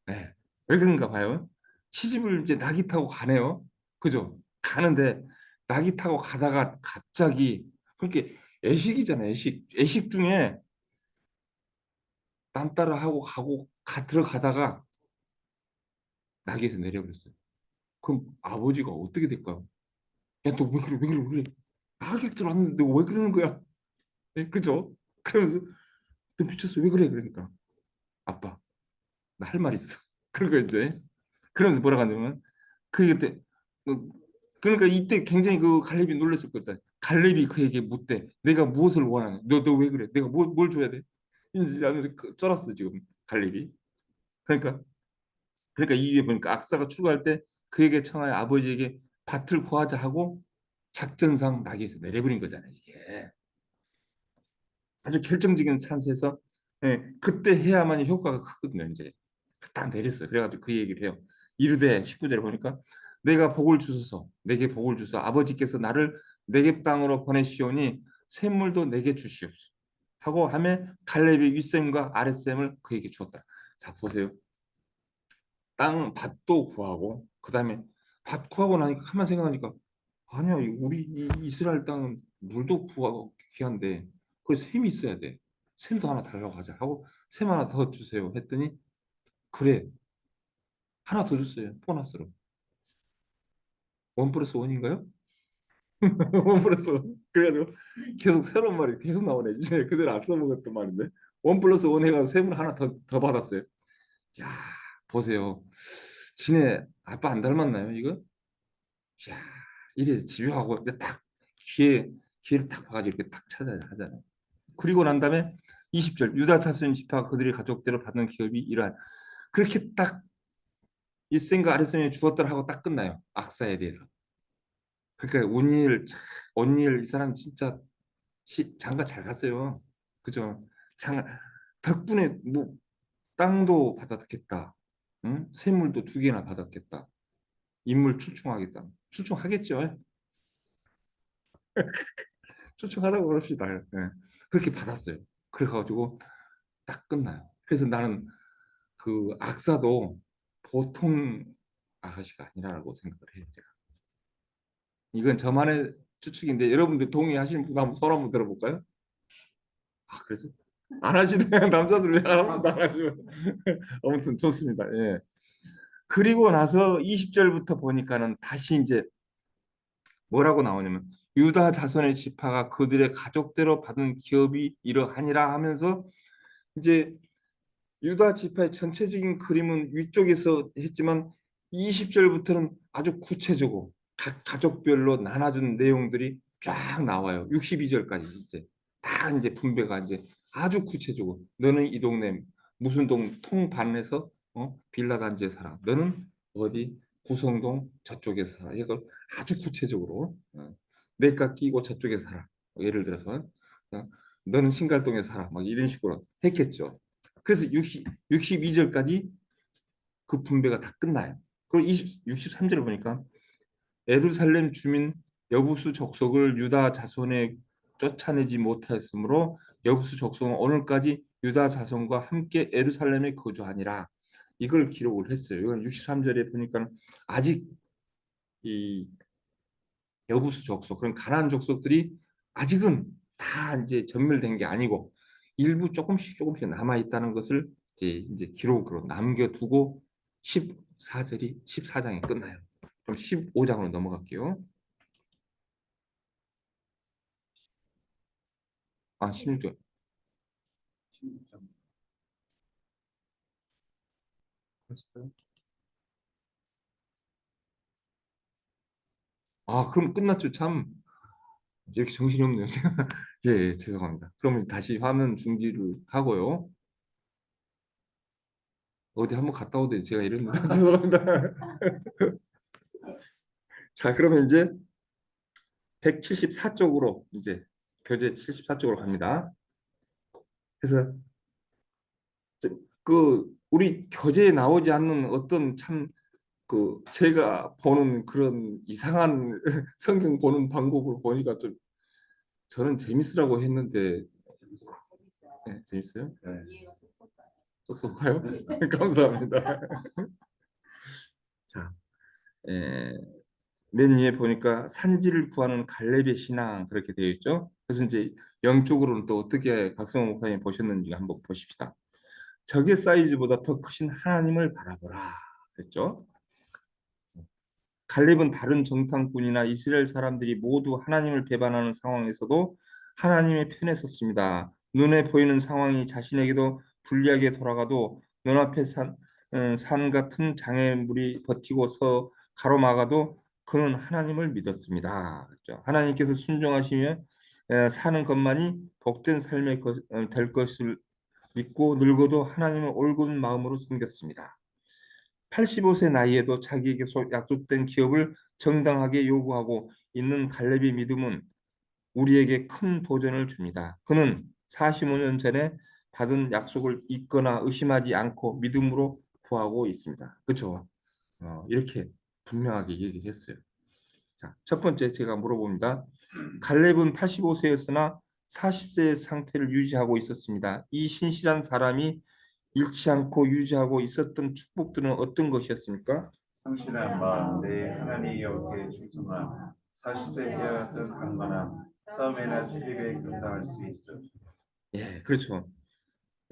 네. 왜 그런가 봐요. 시집을 이제 낙이 타고 가네요. 그죠? 가는데 낙이 타고 가다가 갑자기 그렇게 애식이잖아요. 애식 중에 딴 따라 하고 가고 들어가다가 낙에서 내려버렸어요. 그럼 아버지가 어떻게 될까요? 야, 너 왜 그래? 왜 그래? 왜 그래? 하객들 왔는데 왜 그러는 거야? 예, 그죠? 그러면서 너 미쳤어 왜 그래? 그러니까 아빠 나 할 말 있어. 그러니까 이제 그러면서 뭐라고 하냐면 그때 그러니까 이때 굉장히 그 갈렙이 놀랐을 것 같다. 갈렙이 그에게 묻대. 내가 무엇을 원하냐? 너 왜 그래? 내가 뭘 줘야 돼? 이제 하면서 쫄았어 지금 갈렙이. 그러니까 이게 보니까 악사가 출발할 때 그에게 청하여 아버지에게 밭을 구하자 하고 작전상 나귀에서 내려버린 거잖아요. 이게 아주 결정적인 찬스에서 그때 해야만이 효과가 크거든요. 이제 딱 내렸어요. 그래가지고 그 얘기를 해요. 이르되 19절에 보니까 내가 복을 주소서 내게 복을 주소 아버지께서 나를 내게 땅으로 보내시오니 샘물도 내게 주시옵소서 하고 하며 갈렙이 윗샘과 아랫샘을 그에게 주었다. 자 보세요. 땅 밭도 구하고 그다음에 밭 구하고 나니까 가만 생각하니까 아니야 우리 이 이스라엘 땅은 물도 구하고 귀한데 거기 샘이 있어야 돼. 샘도 하나 달라고 하자 하고 샘 하나 더 주세요 했더니 그래 하나 더 줬어요. 보너스로. 원 플러스 원인가요? 원 플러스 원. 그래가지고 계속 새로운 말이 계속 나오네. 이제 그전에 안 써먹었던 말인데 원 플러스 원 해가지고 샘을 하나 더 받았어요. 야 보세요. 지네 아빠 안 닮았나요 이거? 야 이래 집요하고 이제 딱 기회를 딱 봐가지고 이렇게 딱 찾아야 하잖아요. 그리고 난 다음에 20절 유다 자손 지파 그들의 가족대로 받는 기업이 이러한 그렇게 딱 일생과 아랫생에 죽었더라 하고 딱 끝나요. 악사에 대해서. 그러니까 온니엘 이 사람 진짜 장가 잘 갔어요. 그죠? 장가 덕분에 뭐 땅도 받았겠다. 응? 세물도 두 개나 받았겠다. 인물 출중하겠다. 출중하겠죠. 출중하다고 그럽시다. 예. 그렇게 받았어요. 그래가지고 딱 끝나요. 그래서 나는 그 악사도 보통 아가씨가 아니라고 생각을 해요. 제가. 이건 저만의 추측인데 여러분들 동의하시는 분 한번 손 한번 들어볼까요? 아, 그래서 안 하시네. 남자들 왜 아무도 안 하시고. 아무튼 좋습니다. 예. 그리고 나서 20절부터 보니까는 다시 이제 뭐라고 나오냐면 유다 자손의 지파가 그들의 가족대로 받은 기업이 이러하니라 하면서 이제 유다 지파의 전체적인 그림은 위쪽에서 했지만 20절부터는 아주 구체적으로 각 가족별로 나눠준 내용들이 쫙 나와요. 62절까지 이제 다 이제 분배가 이제 아주 구체적으로 너는 이 동네 무슨 동 통반에서 빌라 단지에 살아. 너는 어디 구성동 저쪽에 살아. 이걸 아주 구체적으로 내가 끼고 저쪽에 살아. 예를 들어서 너는 신갈동에 살아. 막 이런 식으로 했겠죠. 그래서 62절까지 그 분배가 다 끝나요. 그리고 63절을 보니까 예루살렘 주민 여부수 족속을 유다 자손에 쫓아내지 못하였으므로 여부수 족속은 오늘까지 유다 자손과 함께 예루살렘에 거주하니라. 이걸 기록을 했어요. 이건 63절에 보니까 아직 이 여부수 족속 그런 가나안 족속들이 아직은 다 이제 전멸된 게 아니고 일부 조금씩 남아 있다는 것을 이제 기록으로 남겨두고 14절이 14장이 끝나요. 그럼 15장으로 넘어갈게요. 아 16절. 아 그럼 끝났죠. 참 이렇게 정신이 없네요. 예, 예, 죄송합니다. 그럼 다시 화면 중지를 하고요. 어디 한번 갔다 오더니 제가 이랬는데 죄송합니다. 자 그러면 이제 174쪽으로 이제 교재 74쪽으로 갑니다. 그래서 그 우리 교재에 나오지 않는 어떤 참 그 제가 보는 그런 이상한 성경 보는 방법을 보니까 좀 저는 재밌으라고 했는데 재밌어요? 쏙쏙가요? 감사합니다. 자, 에, 맨 위에 보니까 산지를 구하는 갈렙의 신앙 그렇게 되어 있죠. 그래서 이제 영적으로는 또 어떻게 박성호 목사님 보셨는지 한번 보십시다. 적의 사이즈보다 더 크신 하나님을 바라보라 그랬죠. 갈렙은 다른 정탐꾼이나 이스라엘 사람들이 모두 하나님을 배반하는 상황에서도 하나님의 편에 섰습니다. 눈에 보이는 상황이 자신에게도 불리하게 돌아가도 눈앞에 산 같은 장애물이 버티고 서 가로막아도 그는 하나님을 믿었습니다. 그렇죠? 하나님께서 순종하시며 사는 것만이 복된 삶이 될 것을 믿고 늙어도 하나님을 올곧은 마음으로 섬겼습니다. 85세 나이에도 자기에게 약속된 기업을 정당하게 요구하고 있는 갈렙의 믿음은 우리에게 큰 도전을 줍니다. 그는 45년 전에 받은 약속을 잊거나 의심하지 않고 믿음으로 구하고 있습니다. 그렇죠? 이렇게 분명하게 얘기했어요. 자, 첫 번째 제가 물어봅니다. 갈렙은 85세였으나 40세의 상태를 유지하고 있었습니다. 이 신실한 사람이 잃지 않고 유지하고 있었던 축복들은 어떤 것이었습니까? 성실한 마음, 내 하나님 여호와께 충성함, 40세 때와 같은 강건함, 싸움이나 출입에 감당할 수 있어. 예, 그렇죠.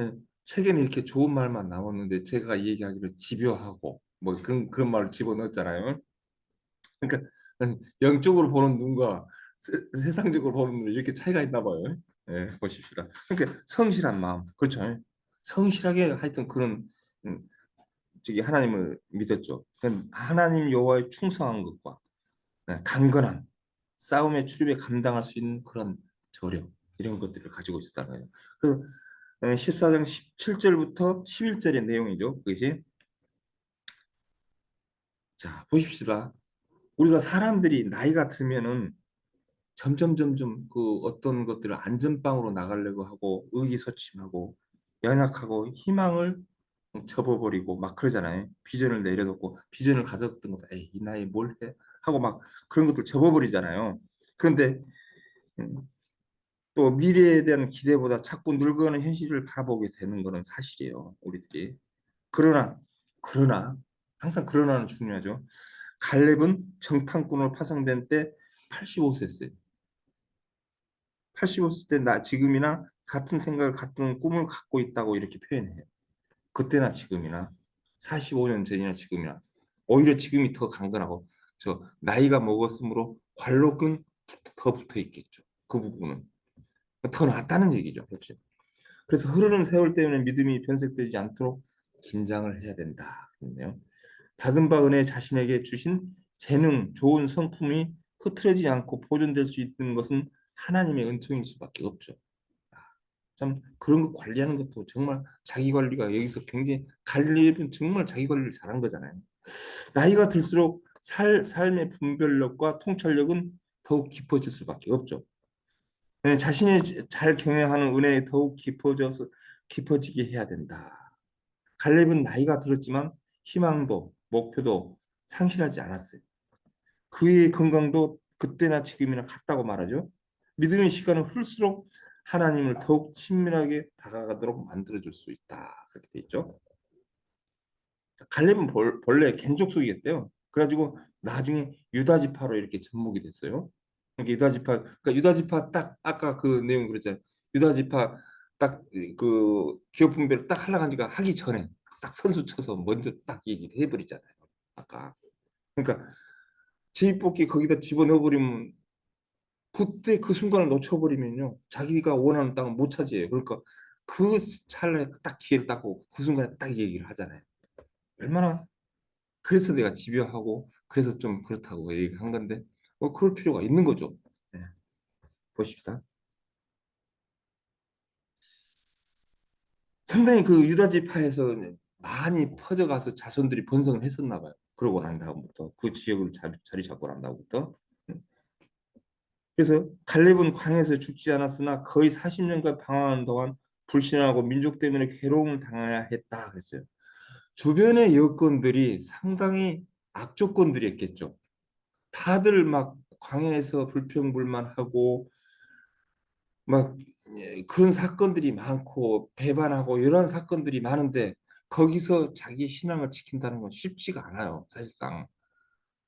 예, 책에는 이렇게 좋은 말만 나왔는데 제가 얘기하기를 집요하고 뭐 그런 말을 집어넣었잖아요. 그러니까 영적으로 보는 눈과 세상적으로 보는 눈 이렇게 차이가 있나 봐요. 예, 보십시다. 그러니까 성실한 마음, 그렇죠. 성실하게 하여튼 그런 음, 저기 하나님을 믿었죠. 하나님 여호와의 충성한 것과 강건한 싸움의 출입에 감당할 수 있는 그런 저력 이런 것들을 가지고 있었다는 거예요. 그래서 14장 17절부터 11절의 내용이죠. 그것이 자 보십시다. 우리가 사람들이 나이가 들면은 점점 그 어떤 것들을 안전빵으로 나가려고 하고 의기소침하고 연약하고 희망을 접어버리고 막 그러잖아요. 비전을 내려놓고 비전을 가졌던 것도 에이, 이 나이 뭘 해? 하고 막 그런 것들 접어버리잖아요. 그런데 음, 또 미래에 대한 기대보다 자꾸 늙어가는 현실을 바라보게 되는 것은 사실이에요. 우리들이. 그러나 그러나 항상 그러나는 중요하죠. 갈렙은 정탐꾼으로 파송된 때 85세였어요. 85세 때 나 지금이나 같은 생각, 같은 꿈을 갖고 있다고 이렇게 표현해요. 그때나 지금이나 45년 전이나 지금이나 오히려 지금이 더 강건하고 저 나이가 먹었으므로 관록은 더 붙어 있겠죠. 그 부분은 더 낫다는 얘기죠. 그렇지? 그래서 흐르는 세월 때문에 믿음이 변색되지 않도록 긴장을 해야 된다. 그렇네요. 받은 바 은혜 자신에게 주신 재능, 좋은 성품이 흐트러지지 않고 보존될 수 있는 것은 하나님의 은총일 수밖에 없죠. 참 그런 거 관리하는 것도 정말 자기 관리가 여기서 굉장히 갈렙은 정말 자기 관리를 잘한 거잖아요. 나이가 들수록 삶의 분별력과 통찰력은 더욱 깊어질 수밖에 없죠. 네, 자신이 잘 경영하는 은혜에 더욱 깊어지게 해야 된다. 갈렙은 나이가 들었지만 희망도 목표도 상실하지 않았어요. 그의 건강도 그때나 지금이나 같다고 말하죠. 믿음의 시간은 흘수록 하나님을 더욱 친밀하게 다가가도록 만들어줄 수 있다. 그렇게 돼 있죠. 갈렙은 본래 겐족속이었대요. 그래가지고 나중에 유다 지파로 이렇게 접목이 됐어요. 그러니까 유다 지파 딱 아까 그 내용 그랬잖아요. 유다 지파 딱 그 기업 분배를 딱 하려고 하기 전에 딱 선수 쳐서 먼저 딱 얘기를 해버리잖아요. 아까. 그러니까 제비뽑기 거기다 집어넣어버리면 그때 그 순간을 놓쳐버리면요. 자기가 원하는 땅을 못 차지해요. 그러니까 그 찰나에 딱 기회를 따고 그 순간에 딱 얘기를 하잖아요. 얼마나 그래서 내가 집요하고 그래서 좀 그렇다고 얘기한 건데 그럴 필요가 있는 거죠. 네, 보십시다. 상당히 그 유다지파에서 많이 퍼져가서 자손들이 번성을 했었나 봐요. 그러고 난 다음부터 그 지역을 자리 잡고 난 다음부터 그래서 갈렙은 광야에서 죽지 않았으나 거의 40년간 방황하는 동안 불신하고 민족 때문에 괴로움을 당해야 했다 그랬어요. 주변의 여건들이 상당히 악조건들이었겠죠. 다들 막 광야에서 불평불만하고 막 그런 사건들이 많고 배반하고 이런 사건들이 많은데 거기서 자기 신앙을 지킨다는 건 쉽지가 않아요. 사실상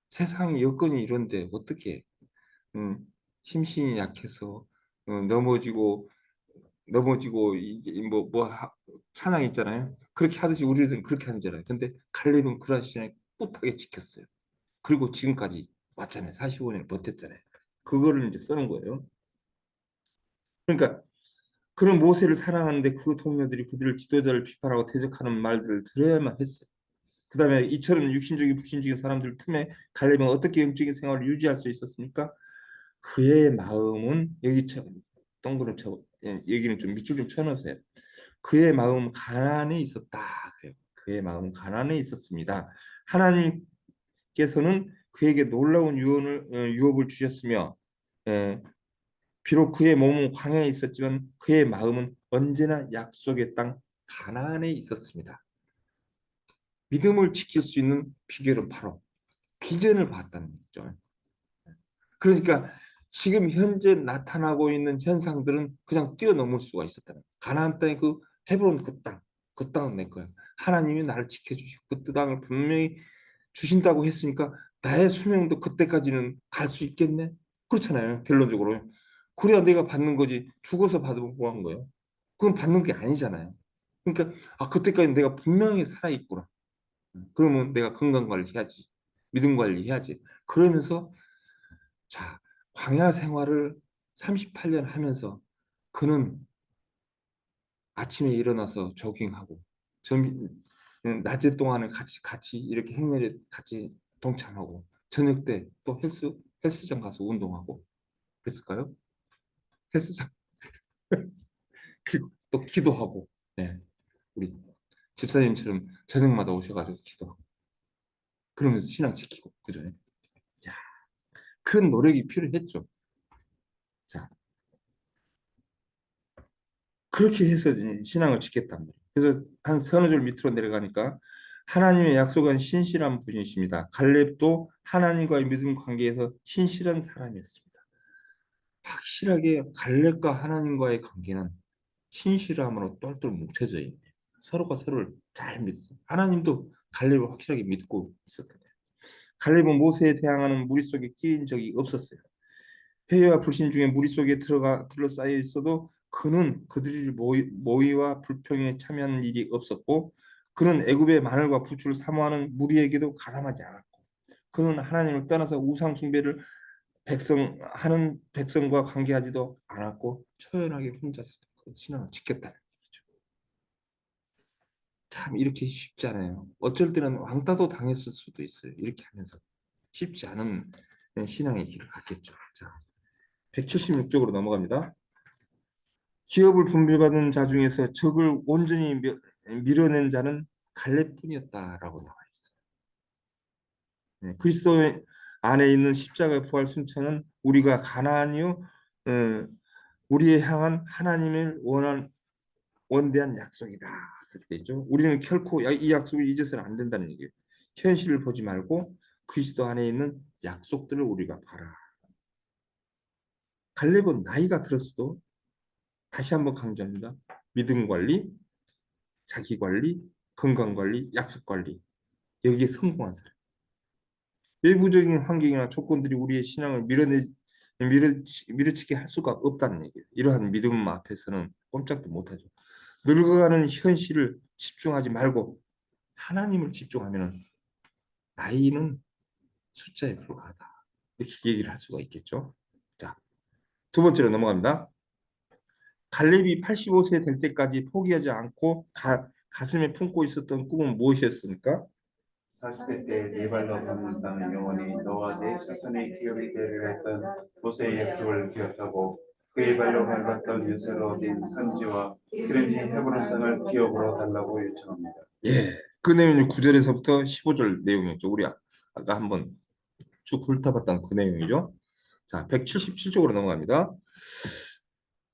세상의 여건이 이런데 어떻게 음, 심신이 약해서 넘어지고 이게 찬양 있잖아요. 그렇게 하듯이 우리들은 그렇게 하는 잖아요. 근데 갈렙은 그런 신앙을 꿋하게 지켰어요. 그리고 지금까지 왔잖아요. 45년을 버텼잖아요. 그거를 이제 써는 거예요. 그러니까 그런 모세를 사랑하는데 그 동료들이 그들을 지도자를 비판하고 대적하는 말들을 들어야만 했어요. 그 다음에 이처럼 육신적인 불신적인 사람들 틈에 갈렙은 어떻게 영적인 생활을 유지할 수 있었습니까? 그의 마음은 여기 동그랗 여기는 좀 밑줄 좀 쳐놓으세요. 그의 마음 가난에 있었다. 그래요. 그의 마음 가난에 있었습니다. 하나님께서는 그에게 놀라운 유업을 주셨으며, 에, 비록 그의 몸은 광야에 있었지만 그의 마음은 언제나 약속의 땅 가나안에 있었습니다. 믿음을 지킬 수 있는 비결은 바로 비전을 봤다는 거죠. 그러니까 지금 현재 나타나고 있는 현상들은 그냥 뛰어넘을 수가 있었다는 거예요. 가나안 땅의 그 헤브론 그 땅은 내 거야. 하나님이 나를 지켜주시고 그 땅을 분명히 주신다고 했으니까 나의 수명도 그때까지는 갈 수 있겠네. 그렇잖아요. 결론적으로. 그래야 내가 받는 거지. 죽어서 받으면 뭐 한 거예요? 그건 받는 게 아니잖아요. 그러니까 아 그때까지 내가 분명히 살아 있구나. 그러면 내가 건강 관리해야지. 믿음 관리해야지. 그러면서 자, 광야 생활을 38년 하면서 그는 아침에 일어나서 조깅하고 낮에 동안은 같이 이렇게 행렬에 같이 동참하고 저녁 때 또 헬스장 가서 운동하고 그랬을까요? 헬스장 그리고 또 기도하고 네. 우리 집사님처럼 저녁마다 오셔가지고 기도하고 그러면서 신앙 지키고 그죠? 야, 그런 노력이 필요했죠. 자, 그렇게 해서 이제 신앙을 지켰단 말이에요. 그래서 한 서너 줄 밑으로 내려가니까 하나님의 약속은 신실한 분이십니다. 갈렙도 하나님과의 믿음 관계에서 신실한 사람이었습니다. 확실하게 갈렙과 하나님과의 관계는 신실함으로 똘똘 뭉쳐져 있네요. 서로가 서로를 잘 믿어서 하나님도 갈렙을 확실하게 믿고 있었거든요. 갈렙은 모세에 대항하는 무리 속에 끼인 적이 없었어요. 회의와 불신 중에 무리 속에 둘러싸여 있어도 그는 그들이 모의와 불평에 참여하는 일이 없었고 그는 애굽의 마늘과 부추를 사모하는 무리에게도 가담하지 않았고 그는 하나님을 떠나서 우상 숭배를 하는 백성과 관계하지도 않았고 처연하게 혼자서 그 신앙을 지켰다는 얘기죠. 참 이렇게 쉽지 않아요. 어쩔 때는 왕따도 당했을 수도 있어요. 이렇게 하면서 쉽지 않은 신앙의 길을 갔겠죠. 자, 176쪽으로 넘어갑니다. 기업을 분배받은 자 중에서 적을 온전히 밀어낸 자는 갈렙뿐이었다라고 나와 있어요. 네, 그리스도 안에 있는 십자가의 부활 순천은 우리가 가나안이요, 우리에 향한 하나님의 원대한 약속이다. 그렇게 돼 있죠. 우리는 결코 이 약속을 잊어서는 안 된다는 얘기예요. 현실을 보지 말고 그리스도 안에 있는 약속들을 우리가 봐라. 갈렙은 나이가 들었어도 다시 한번 강조합니다. 믿음 관리, 자기 관리, 건강 관리, 약속 관리 여기에 성공한 사람. 외부적인 환경이나 조건들이 우리의 신앙을 밀어치게 할 수가 없다는 얘기예요. 이러한 믿음 앞에서는 꼼짝도 못하죠. 늙어가는 현실을 집중하지 말고 하나님을 집중하면 나이는 숫자에 불과하다. 이렇게 얘기를 할 수가 있겠죠. 자, 두 번째로 넘어갑니다. 갈렙이 85세 될 때까지 포기하지 않고 가슴에 품고 있었던 꿈은 무엇이었습니까? 40대 때 네 발로 걷는 땅을 영원히 너와 내 자손의 기업이 되리라 했던 모세의 약속을 기억하고 그의 발로 밟았던 요새로 얻은 산지와 기름진 헤브론 땅을 기업으로 달라고 요청합니다. 예, 그 내용이 9절에서부터 15절 내용이었죠. 우리 아까 한번 쭉 훑어봤던 그 내용이죠. 자, 177쪽으로 넘어갑니다.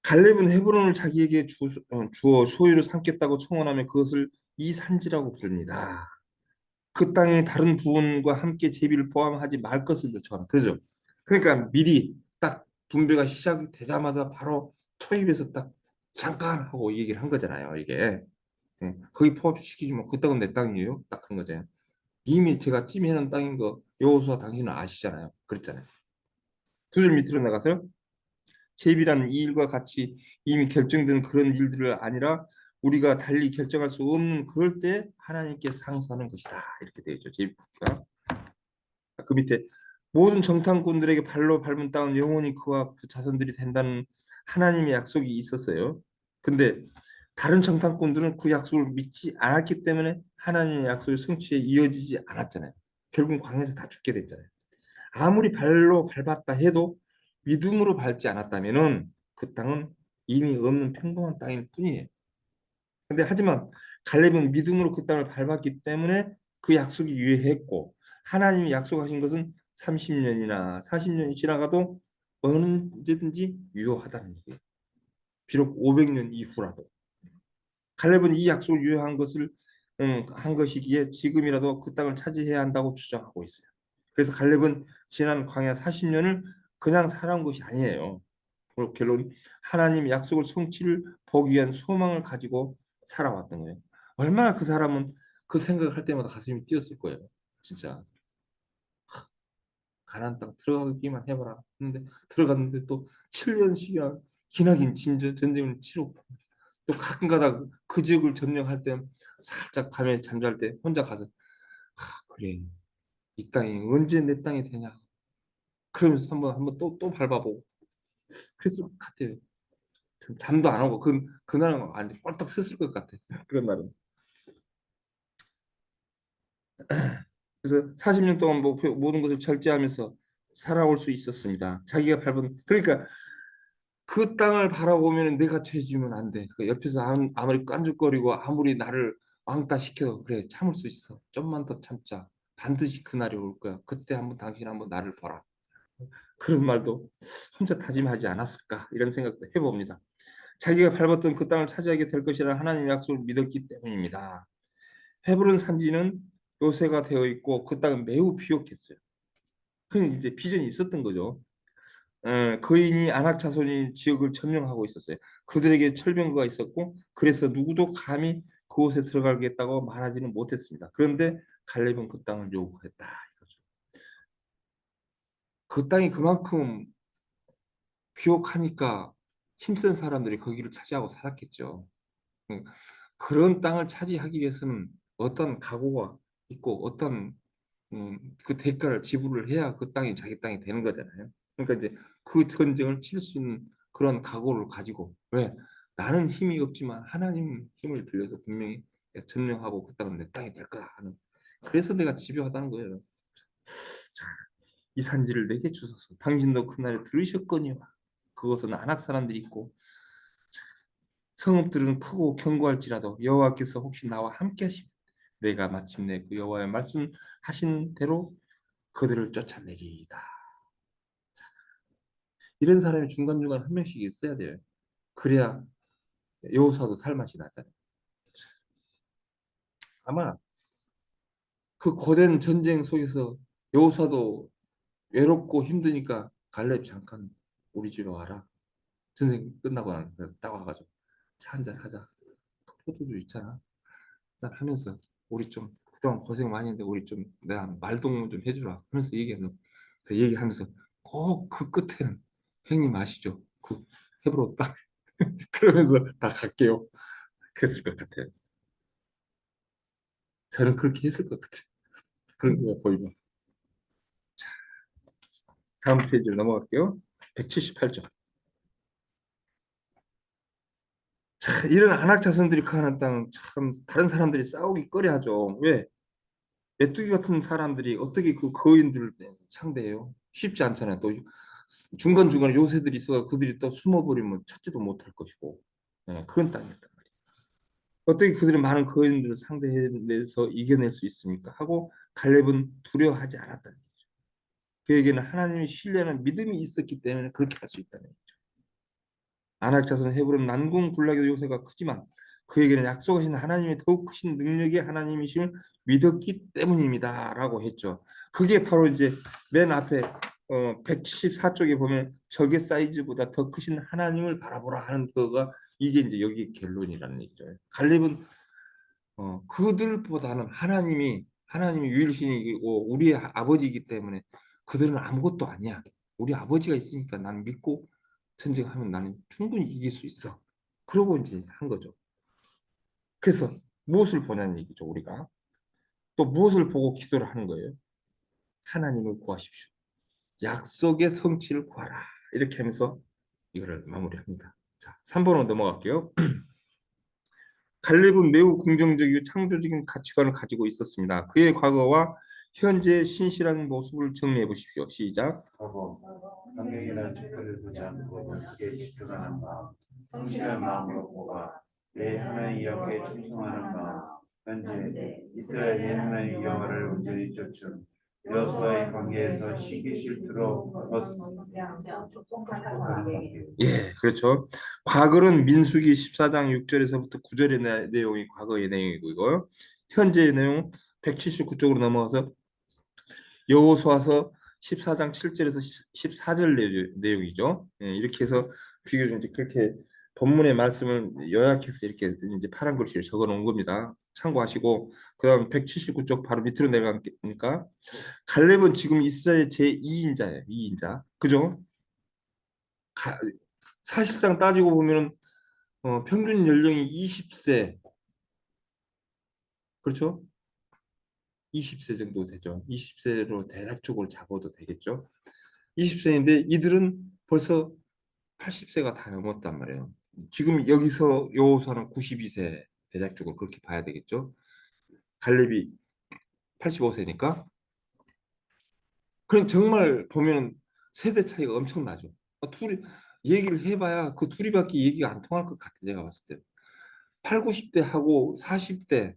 갈렙은 헤브론을 자기에게 주어 소유로 삼겠다고 청원하며 그것을 이 산지라고 부릅니다. 그 땅의 다른 부분과 함께 제비를 포함하지 말 것을 요청하는 그죠? 그러니까 미리 딱 분배가 시작되자마자 바로 초입에서 딱 잠깐 하고 얘기를 한 거잖아요. 이게 거기 포함시키지 그 땅은 내 땅이에요. 딱 한 거죠. 이미 제가 찜해놓은 땅인 거 여호수아 당신은 아시잖아요. 그랬잖아요. 두 줄 밑으로 나가서 제비라는 이 일과 같이 이미 결정된 그런 일들을 아니라 우리가 달리 결정할 수 없는 그럴 때 하나님께 상소하는 것이다. 이렇게 되어 있죠. 제비가 그 밑에 모든 정탐꾼들에게 발로 밟은 땅은 영원히 그와 그 자손들이 된다는 하나님의 약속이 있었어요. 근데 다른 정탐꾼들은 그 약속을 믿지 않았기 때문에 하나님의 약속의 성취에 이어지지 않았잖아요. 결국 광야에서 다 죽게 됐잖아요. 아무리 발로 밟았다 해도 믿음으로 밟지 않았다면은 그 땅은 이미 없는 평범한 땅일 뿐이에요. 근데 하지만 갈렙은 믿음으로 그 땅을 밟았기 때문에 그 약속이 유효했고 하나님이 약속하신 것은 30년이나 40년이 지나가도 언제든지 유효하다는 얘기예요. 비록 500년 이후라도. 갈렙은 이 약속을 유효한 것을 한 것이기에 지금이라도 그 땅을 차지해야 한다고 주장하고 있어요. 그래서 갈렙은 지난 광야 40년을 그냥 살아온 것이 아니에요. 그리고 결론 하나님 약속을 성취를 보기 위한 소망을 가지고 살아왔던 거예요. 얼마나 그 사람은 그 생각을 할 때마다 가슴이 뛰었을 거예요. 진짜 가나안 땅 들어가기만 해봐라 했는데 들어갔는데 또 7년씩이나 기나긴 전쟁을 치르고 또 가끔가다 그 지역을 점령할 때 살짝 밤에 잠잘 때 혼자 가서 그래 이 땅이 언제 내 땅이 되냐 그러면서 한번 또 밟아보고 그랬을 것 같아요. 잠도 안 오고 그날은 완전 꼴딱 샜을 것 같아. 그런 날은. 그래서 40년 동안 뭐 모든 것을 절제하면서 살아올 수 있었습니다. 자기가 밟은 그러니까 그 땅을 바라보면 내가 죄지으면 안 돼. 그 옆에서 아무리 깐죽거리고 아무리 나를 왕따 시켜도 그래 참을 수 있어. 좀만 더 참자. 반드시 그날이 올 거야. 그때 한번 당신 한번 나를 봐라. 그런 말도 혼자 다짐하지 않았을까 이런 생각도 해봅니다. 자기가 밟았던 그 땅을 차지하게 될 것이라는 하나님의 약속을 믿었기 때문입니다. 헤브론 산지는 요새가 되어 있고 그 땅은 매우 비옥했어요. 그 이제 비전이 있었던 거죠. 거인이 안악 자손이 지역을 점령하고 있었어요. 그들에게 철병거가 있었고 그래서 누구도 감히 그곳에 들어가겠다고 말하지는 못했습니다. 그런데 갈렙은 그 땅을 요구했다 이거죠. 그 땅이 그만큼 비옥하니까 힘센 사람들이 거기를 차지하고 살았겠죠. 음, 그런 땅을 차지하기 위해서는 어떤 각오가 있고 어떤 그 대가를 지불을 해야 그 땅이 자기 땅이 되는 거잖아요. 그러니까 이제 그 전쟁을 칠 수 있는 그런 각오를 가지고 왜 나는 힘이 없지만 하나님 힘을 빌려서 분명히 점령하고 그 땅은 내 땅이 될 거다 하는 그래서 내가 집요하다는 거예요. 자, 이 산지를 내게 주소서. 당신도 그날에 들으셨거니와 그것은 안악 사람들이 있고 성읍들은 크고 견고할지라도 여호와께서 혹시 나와 함께 하시면 내가 마침내 그 여호와의 말씀하신 대로 그들을 쫓아내리이다. 이런 사람이 중간중간 한 명씩 있어야 돼요. 그래야 여호수아도 살맛이 나잖아요. 아마 그 거센 전쟁 속에서 여호수아도 외롭고 힘드니까 갈렙 잠깐 우리 집에 와라. 전쟁 끝나고 나면 딱 와가지고 차 한잔 하자. 포도주 있잖아. 난 하면서 우리 좀 그동안 고생 많이 했는데 우리 좀 내가 말동무 좀 해주라 하면서 얘기하면서 그 얘기하면서 꼭 그 끝에는 형님 아시죠? 그 헤브론 땅 그러면서 다 갈게요. 그랬을 것 같아요. 저는 그렇게 했을 것 같아요. 그런 거 보이면. 다음 페이지로 넘어갈게요. 178쪽. 자, 이런 안악 자손들이 거하는 땅은 참 다른 사람들이 싸우기 꺼려하죠. 왜? 메뚜기 같은 사람들이 어떻게 그 거인들을 상대해요? 쉽지 않잖아요. 또 중간중간에 요새들이 있어 그들이 또 숨어버리면 찾지도 못할 것이고 그런 땅이었단 말이에요. 어떻게 그들이 많은 거인들을 상대해내서 이겨낼 수 있습니까? 하고 갈렙은 두려워하지 않았다는 거죠. 그에게는 하나님의 신뢰하는 믿음이 있었기 때문에 그렇게 할 수 있다는 거죠. 안악 자손 헤브론 난공불락의 요새가 크지만 그에게는 약속하신 하나님의 더욱 크신 능력의 하나님이심을 믿었기 때문입니다라고 했죠. 그게 바로 이제 맨 앞에 174쪽에 보면 적의 사이즈보다 더 크신 하나님을 바라보라 하는 거가 이게 이제 여기 결론이라는 얘기죠. 갈렙은 그들보다는 하나님이 유일신이고 우리의 아버지이기 때문에 그들은 아무것도 아니야. 우리 아버지가 있으니까 나는 믿고 전쟁하면 나는 충분히 이길 수 있어. 그러고 이제 한 거죠. 그래서 무엇을 보냐는 얘기죠, 우리가. 또 무엇을 보고 기도를 하는 거예요? 하나님을 구하십시오. 약속의 성취를 구하라. 이렇게 하면서 이거를 마무리합니다. 자, 3번으로 넘어갈게요. 갈렙은 매우 긍정적이고 창조적인 가치관을 가지고 있었습니다. 그의 과거와 현재의 신실한 모습을 정리해 보십시오. 시작. 하고 환경이나 축복을 보지 않고 약속에 집중하는 마음, 성실한 마음으로 뽑아 내 하나님 여호와께 충성하는 마음, 현재 이스라엘 내 하나님 여호와를 온전히 쫓은 여호수아의 관계에서 시기 질투로 축복하는 관계. 예, 그렇죠. 과거는 민수기 14장 6절에서부터 9절의 내용이 과거의 내용이고요. 현재의 내용 179쪽으로 넘어가서 여호수아서 14장 7절에서 14절 내용이죠. 예, 이렇게 해서 비교적 이제 그렇게 본문의 말씀을 요약해서 이렇게 이제 파란 글씨로 적어 놓은 겁니다. 참고하시고 그다음 179쪽 바로 밑으로 내려가니까 갈렙은 지금 이스라엘 제2인자예요. 2인자. 그죠? 가- 사실상 따지고 보면은 평균 연령이 20세. 그렇죠? 20세 정도 되죠. 20세로 대략적으로 잡아도 되겠죠. 20세인데 이들은 벌써 80세가 다 넘었단 말이에요. 지금 여기서 여호수아는 92세 대략적으로 그렇게 봐야 되겠죠. 갈렙이 85세니까. 그럼 정말 보면 세대 차이가 엄청나죠. 둘이 얘기를 해봐야 그 둘이밖에 얘기가 안 통할 것 같아 제가 봤을 때. 8, 90대 하고 40대,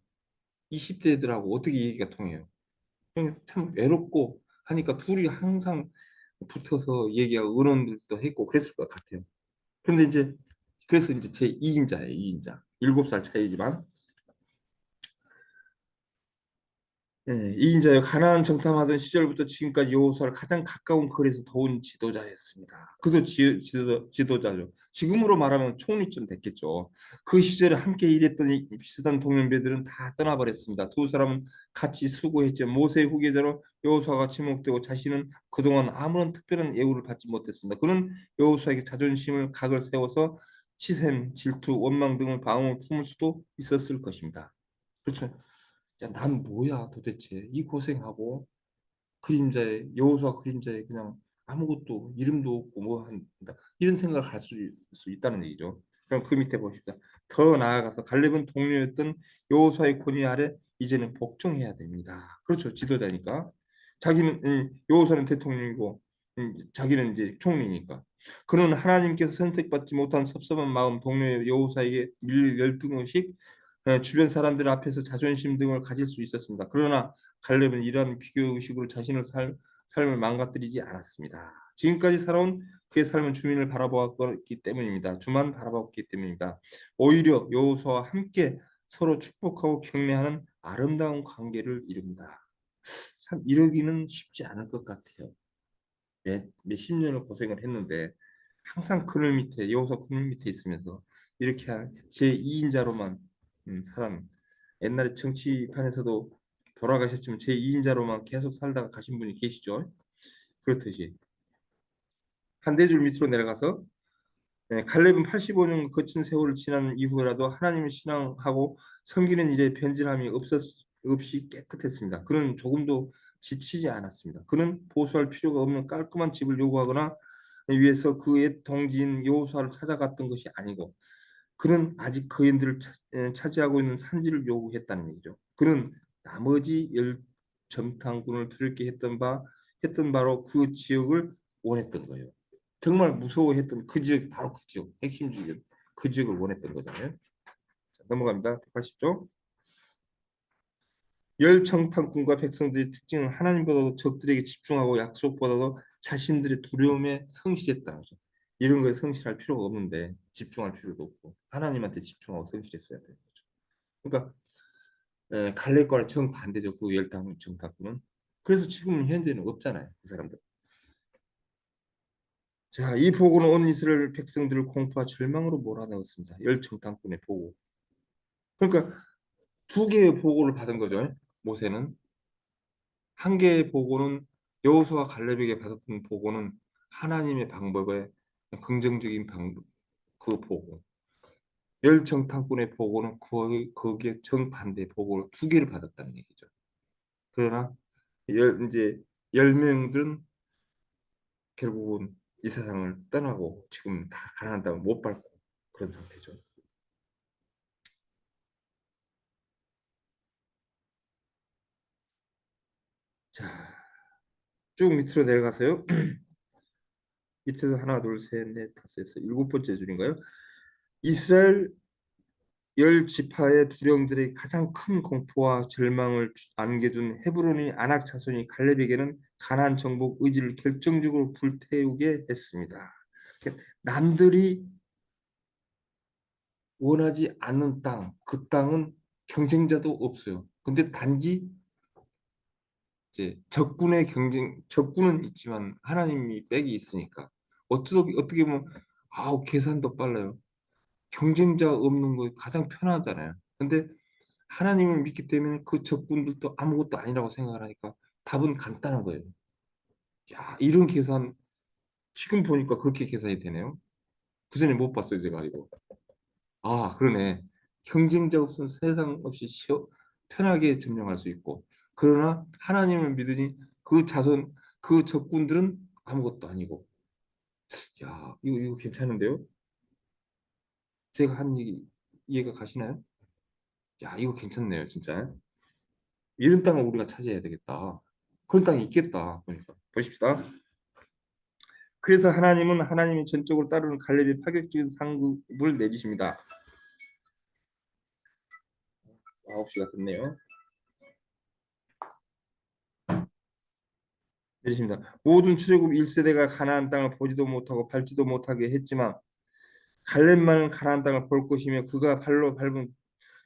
20대들하고 어떻게 얘기가 통해요? 그냥 참 외롭고 하니까 둘이 항상 붙어서 얘기하고 의논도 했고 그랬을 것 같아요. 그런데 이제 그래서 이제 제 2인자예요, 2인자. 7살 차이지만 예, 이인자여 가나안 정탐하던 시절부터 지금까지 여호수아를 가장 가까운 거리에서 도운 지도자였습니다. 그래서 지도자죠. 지금으로 말하면 총리쯤 됐겠죠. 그 시절에 함께 일했던 이 비슷한 동년배들은 다 떠나버렸습니다. 두 사람은 같이 수고했죠. 모세의 후계자로 여호수아가 지목되고 자신은 그동안 아무런 특별한 예우를 받지 못했습니다. 그는 여호수아에게 자존심을 각을 세워서 시샘, 질투, 원망 등을 방황을 품을 수도 있었을 것입니다. 그렇죠. 야, 난 뭐야 도대체 이 고생하고 그림자에 여호수아 그림자에 그냥 아무것도 이름도 없고 뭐 한다 이런 생각을 할 수 있다는 얘기죠. 그럼 그 밑에 보십시다. 더 나아가서 갈렙은 동료였던 여호수아의 권위 아래 이제는 복종해야 됩니다. 그렇죠. 지도자니까 자기는 여호수아는 대통령이고 자기는 이제 총리니까 그는 하나님께서 선택받지 못한 섭섭한 마음 동료 여호수아에게 밀릴 열등의식 주변 사람들 앞에서 자존심 등을 가질 수 있었습니다. 그러나 갈렙은 이러한 비교의식으로 자신의 삶을 망가뜨리지 않았습니다. 지금까지 살아온 그의 삶은 주민을 바라보았기 때문입니다. 주만 바라보았기 때문입니다. 오히려 여호수아와 함께 서로 축복하고 격려하는 아름다운 관계를 이룹니다. 참 이러기는 쉽지 않을 것 같아요. 몇십 년을 고생을 했는데 항상 그늘 밑에 여호수아 그늘 밑에 있으면서 이렇게 제 2인자로만 사람 옛날에 정치판에서도 돌아가셨지만 제 2인자로만 계속 살다가 가신 분이 계시죠. 그렇듯이 한 네 줄 밑으로 내려가서 갈렙은 85년 거친 세월을 지난 이후라도 하나님을 신앙하고 섬기는 일에 변질함이 없이 깨끗했습니다. 그는 조금도 지치지 않았습니다. 그는 보수할 필요가 없는 깔끔한 집을 요구하거나 위해서 그의 동지인 여호수아를 찾아갔던 것이 아니고 그는 아직 그인들을 차지하고 있는 산지를 요구했다는 얘기죠. 그는 나머지 열 정탐꾼을 두렵게 했던 바로 그 지역을 원했던 거예요. 정말 무서워했던 그 지역 바로 그 지역 핵심 지역 그 지역을 원했던 거잖아요. 자, 넘어갑니다. 180쪽. 열정탐꾼과 백성들의 특징은 하나님보다도 적들에게 집중하고 약속보다도 자신들의 두려움에 성실했다는 거죠. 이런 거에 성실할 필요가 없는데 집중할 필요도 없고 하나님한테 집중하고 성실했어야 되는 거죠. 그러니까 갈렙과는 정반대죠. 그 열정탐꾼은. 그래서 지금 현재는 없잖아요. 그 사람들. 자, 이 보고는 온 이스라엘 백성들을 공포와 절망으로 몰아넣었습니다. 열정탐꾼의 보고. 그러니까 두 개의 보고를 받은 거죠. 모세는 한 개의 보고는 여호수아 갈렙에게 받았던 보고는 하나님의 방법에 긍정적인 그 보고. 열정탐꾼의 보고는 거기에 정반대 보고를 두 개를 받았다는 얘기죠. 그러나 이제 10명들은 결국은 이 세상을 떠나고 지금 다 가나안 땅을 못 밟고 그런 상태죠. 자, 쭉 밑으로 내려가세요. 밑에서 하나, 둘, 셋, 넷, 다섯, 여섯, 일곱 번째 줄인가요? 이스라엘 열 지파의 두령들의 가장 큰 공포와 절망을 안겨준 헤브론의 아낙 자손이 갈렙에게는 가나안 정복 의지를 결정적으로 불태우게 했습니다. 남들이 원하지 않는 땅, 그 땅은 경쟁자도 없어요. 근데 단지 이제 적군은 있지만 하나님이 백이 있으니까 어떻게 보면 아우 계산도 빨라요. 경쟁자 없는 거 가장 편하잖아요. 근데 하나님을 믿기 때문에 그 적군들도 아무것도 아니라고 생각을 하니까 답은 간단한 거예요. 야, 이런 계산 지금 보니까 그렇게 계산이 되네요. 그전에 못 봤어요, 제가 이거. 아, 그러네. 경쟁자 없으면 세상 없이 편하게 점령할 수 있고, 그러나 하나님을 믿으니 그 자손, 그 적군들은 아무것도 아니고. 야, 이거 괜찮은데요? 제가 한 얘기 이해가 가시나요? 야, 이거 괜찮네요, 진짜. 이런 땅을 우리가 차지해야 되겠다. 그런 땅이 있겠다. 보니까. 보십시다. 그래서 하나님은 하나님이 전적으로 따르는 갈렙의 파격적인 상급을 내리십니다. 9시가 됐네요. 내리십니다. 모든 출애굽 1세대가 가나안 땅을 보지도 못하고 밟지도 못하게 했지만 갈렙만은 가나안 땅을 볼 것이며 그가 발로 밟은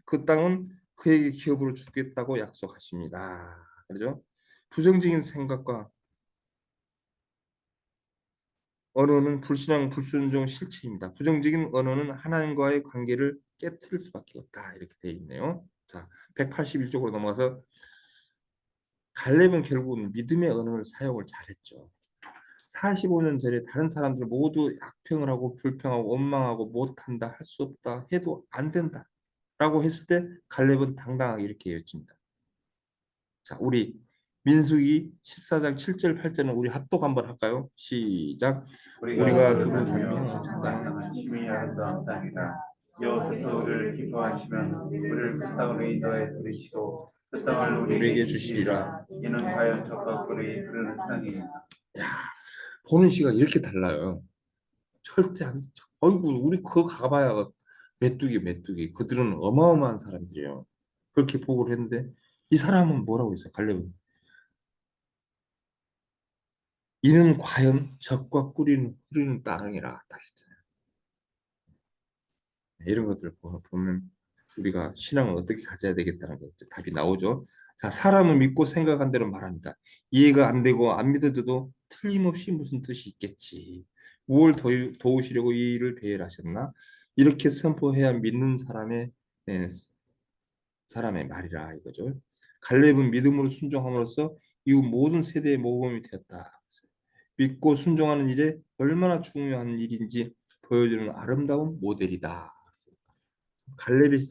그 땅은 그에게 기업으로 주겠다고 약속하십니다. 그렇죠? 부정적인 생각과 언어는 불신앙, 불순종 실체입니다. 부정적인 언어는 하나님과의 관계를 깨뜨릴 수밖에 없다. 이렇게 되어 있네요. 자, 181쪽으로 넘어가서 갈렙은 결국은 믿음의 언어를 사용을 잘했죠. 45년 전에 다른 사람들 모두 악평을 하고 불평하고 원망하고 못한다, 할 수 없다, 해도 안 된다 라고 했을 때 갈렙은 당당하게 이렇게 외칩니다. 자, 우리 민수기 14장 7절 8절은 우리 합독 한번 할까요? 시작. 우리가 두고 돌아가며 달며 땅은 심히 아름다운 땅이다. 여호와께서 우리를 기뻐하시면 우리를 그 땅으로 인도해 들이시고 그 땅을 우리에게 우리에게 주시리라. 주시리라. 이는 과연 적과 꿀이 흐르는 땅이니라. 야, 보는 시각 이렇게 달라요. 절대 안. 어이구, 우리 그거 가봐야 메뚜기. 그들은 어마어마한 사람들이에요. 그렇게 보고를 했는데 이 사람은 뭐라고 했어요? 갈렙은 이는 과연 적과 꿀이 흐르는 땅이라 딱 했잖아요. 이런 것들을 보면 우리가 신앙을 어떻게 가져야 되겠다는 거 답이 나오죠. 자, 사람은 믿고 생각한 대로 말합니다. 이해가 안 되고 안 믿어져도 틀림없이 무슨 뜻이 있겠지. 무엇을 도우시려고 이 일을 배열하셨나? 이렇게 선포해야 믿는 예, 사람의 말이라 이거죠. 갈렙은 믿음으로 순종함으로써 이후 모든 세대의 모범이 되었다. 믿고 순종하는 일에 얼마나 중요한 일인지 보여주는 아름다운 모델이다. 갈렙이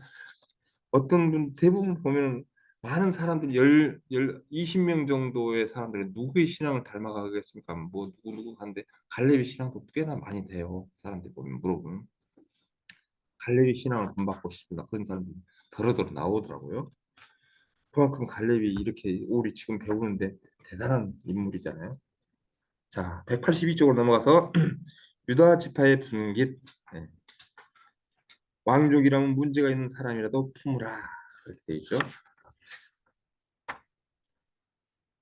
어떤 분 대부분 보면 많은 사람들 20명 정도의 사람들이 누구의 신앙을 닮아가겠습니까? 뭐 누구 한데 갈렙의 신앙도 꽤나 많이 돼요. 사람들 보면 물어보면 갈렙의 신앙을 본받고 싶습니다. 그런 사람들이 더러더러 나오더라고요. 그만큼 갈렙이 이렇게 우리 지금 배우는데 대단한 인물이잖아요. 자, 182쪽으로 넘어가서 유다 지파의 분깃. 네. 왕족이라면 문제가 있는 사람이라도 품으라. 그렇게 돼 있죠.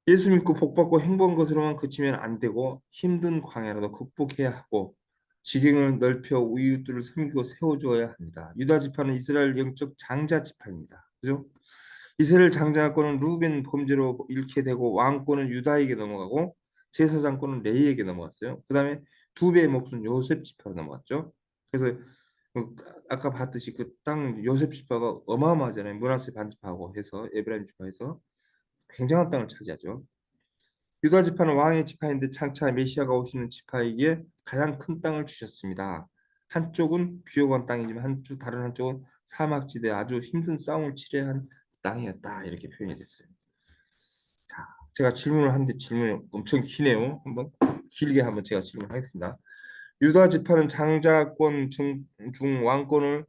예수 믿고 복 받고 행복한 것으로만 그치면 안 되고 힘든 광야라도 극복해야 하고 지경을 넓혀 이웃들을 섬기고 세워주어야 합니다. 유다 지파는 이스라엘 영적 장자 지파입니다. 그죠? 이스라엘 장자권은 루벤 범죄로 잃게 되고 왕권은 유다에게 넘어가고 제사장권은 레이에게 넘어갔어요. 그 다음에 두 배의 몫은 요셉 지파로 넘어갔죠. 그래서 아까 봤듯이 그 땅 요셉 지파가 어마어마하잖아요. 므낫세 반지파하고 해서 에브라임 지파에서 굉장한 땅을 차지하죠. 유다 지파는 왕의 지파인데 장차 메시아가 오시는 지파에게 가장 큰 땅을 주셨습니다. 한쪽은 비옥한 땅이지만 다른 한쪽은 사막지대 아주 힘든 싸움을 치러야 한 땅이었다. 이렇게 표현이 됐어요. 자, 제가 질문을 하는데 질문이 엄청 기네요. 한번 길게 한번 제가 질문하겠습니다. 유다 지파는 장자권 중왕권을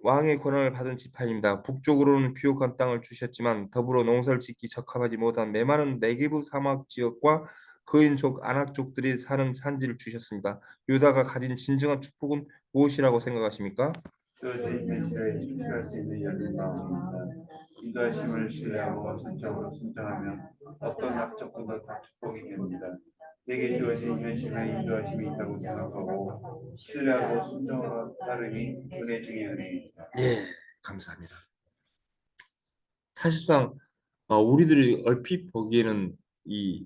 왕의 권한을 받은 지파입니다. 북쪽으로는 비옥한 땅을 주셨지만 더불어 농사를 짓기 적합하지 못한 메마른 네게브 사막 지역과 그인족 아낙족들이 사는 산지를 주셨습니다. 유다가 가진 진정한 축복은 무엇이라고 생각하십니까? 또한 현실에 축소할 수 있는 열린 마음입니다. 인도하심을 신뢰하고 전적으로 순종하면 어떤 악조건도 다 축복이 됩니다. 내게 주어진 현실에 인도하심이 있다고 생각하고 신뢰하고 순종하고 따름이 은혜 중의 은혜입니다. 예, 감사합니다. 사실상 우리들이 얼핏 보기에는 이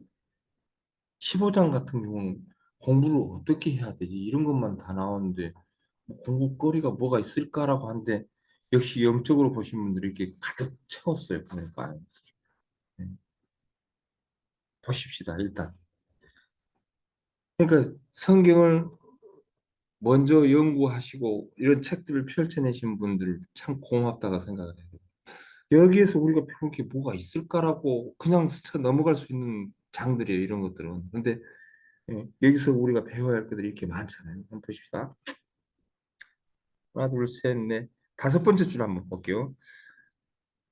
15장 같은 경우는 공부를 어떻게 해야 되지? 이런 것만 다 나오는데 뭐 공부거리가 뭐가 있을까라고 하는데 역시 영적으로 보신 분들이 이렇게 가득 채웠어요. 보니까. 네, 보십시다, 일단. 그러니까 성경을 먼저 연구하시고 이런 책들을 펼쳐내신 분들 참 고맙다고 생각을 해요. 여기에서 우리가 배울 게 뭐가 있을까라고 그냥 스쳐 넘어갈 수 있는 장들이에요, 이런 것들은. 근데 여기서 우리가 배워야 할 것들이 이렇게 많잖아요. 한번 보십시다. 하나, 둘, 셋, 넷. 다섯 번째 줄 한번 볼게요.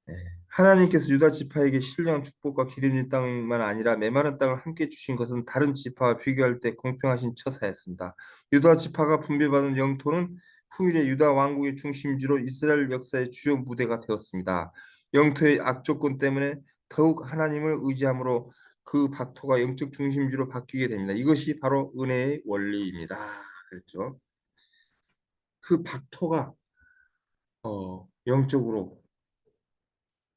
네. 하나님께서 유다 지파에게 신령한 축복과 기름진 땅만 아니라 메마른 땅을 함께 주신 것은 다른 지파와 비교할 때 공평하신 처사였습니다. 유다 지파가 분배받은 영토는 후일의 유다 왕국의 중심지로 이스라엘 역사의 주요 무대가 되었습니다. 영토의 악조건 때문에 더욱 하나님을 의지함으로 그 박토가 영적 중심지로 바뀌게 됩니다. 이것이 바로 은혜의 원리입니다. 그렇죠? 그 박토가 영적으로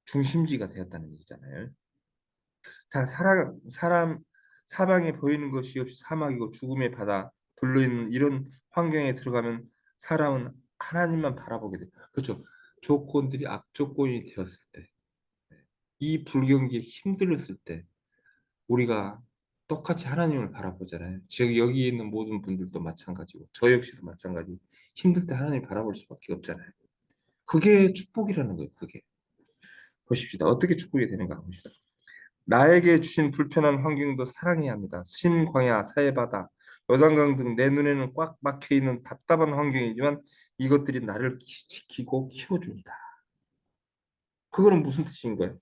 중심지가 되었다는 얘기잖아요. 자, 사방에 보이는 것이 없이 사막이고 죽음의 바다, 불로 있는 이런 환경에 들어가면 사람은 하나님만 바라보게 돼요. 그렇죠. 조건들이 악조건이 되었을 때, 이 불경기에 힘들었을 때, 우리가 똑같이 하나님을 바라보잖아요. 즉, 여기 있는 모든 분들도 마찬가지고, 저 역시도 마찬가지. 힘들 때 하나님 바라볼 수밖에 없잖아요. 그게 축복이라는 거예요, 그게. 보십시다. 어떻게 축복이 되는가 보시다. 나에게 주신 불편한 환경도 사랑해야 합니다. 신광야, 사해바다, 요단강 등 내 눈에는 꽉 막혀 있는 답답한 환경이지만 이것들이 나를 지키고 키워줍니다. 그거는 무슨 뜻인 거예요?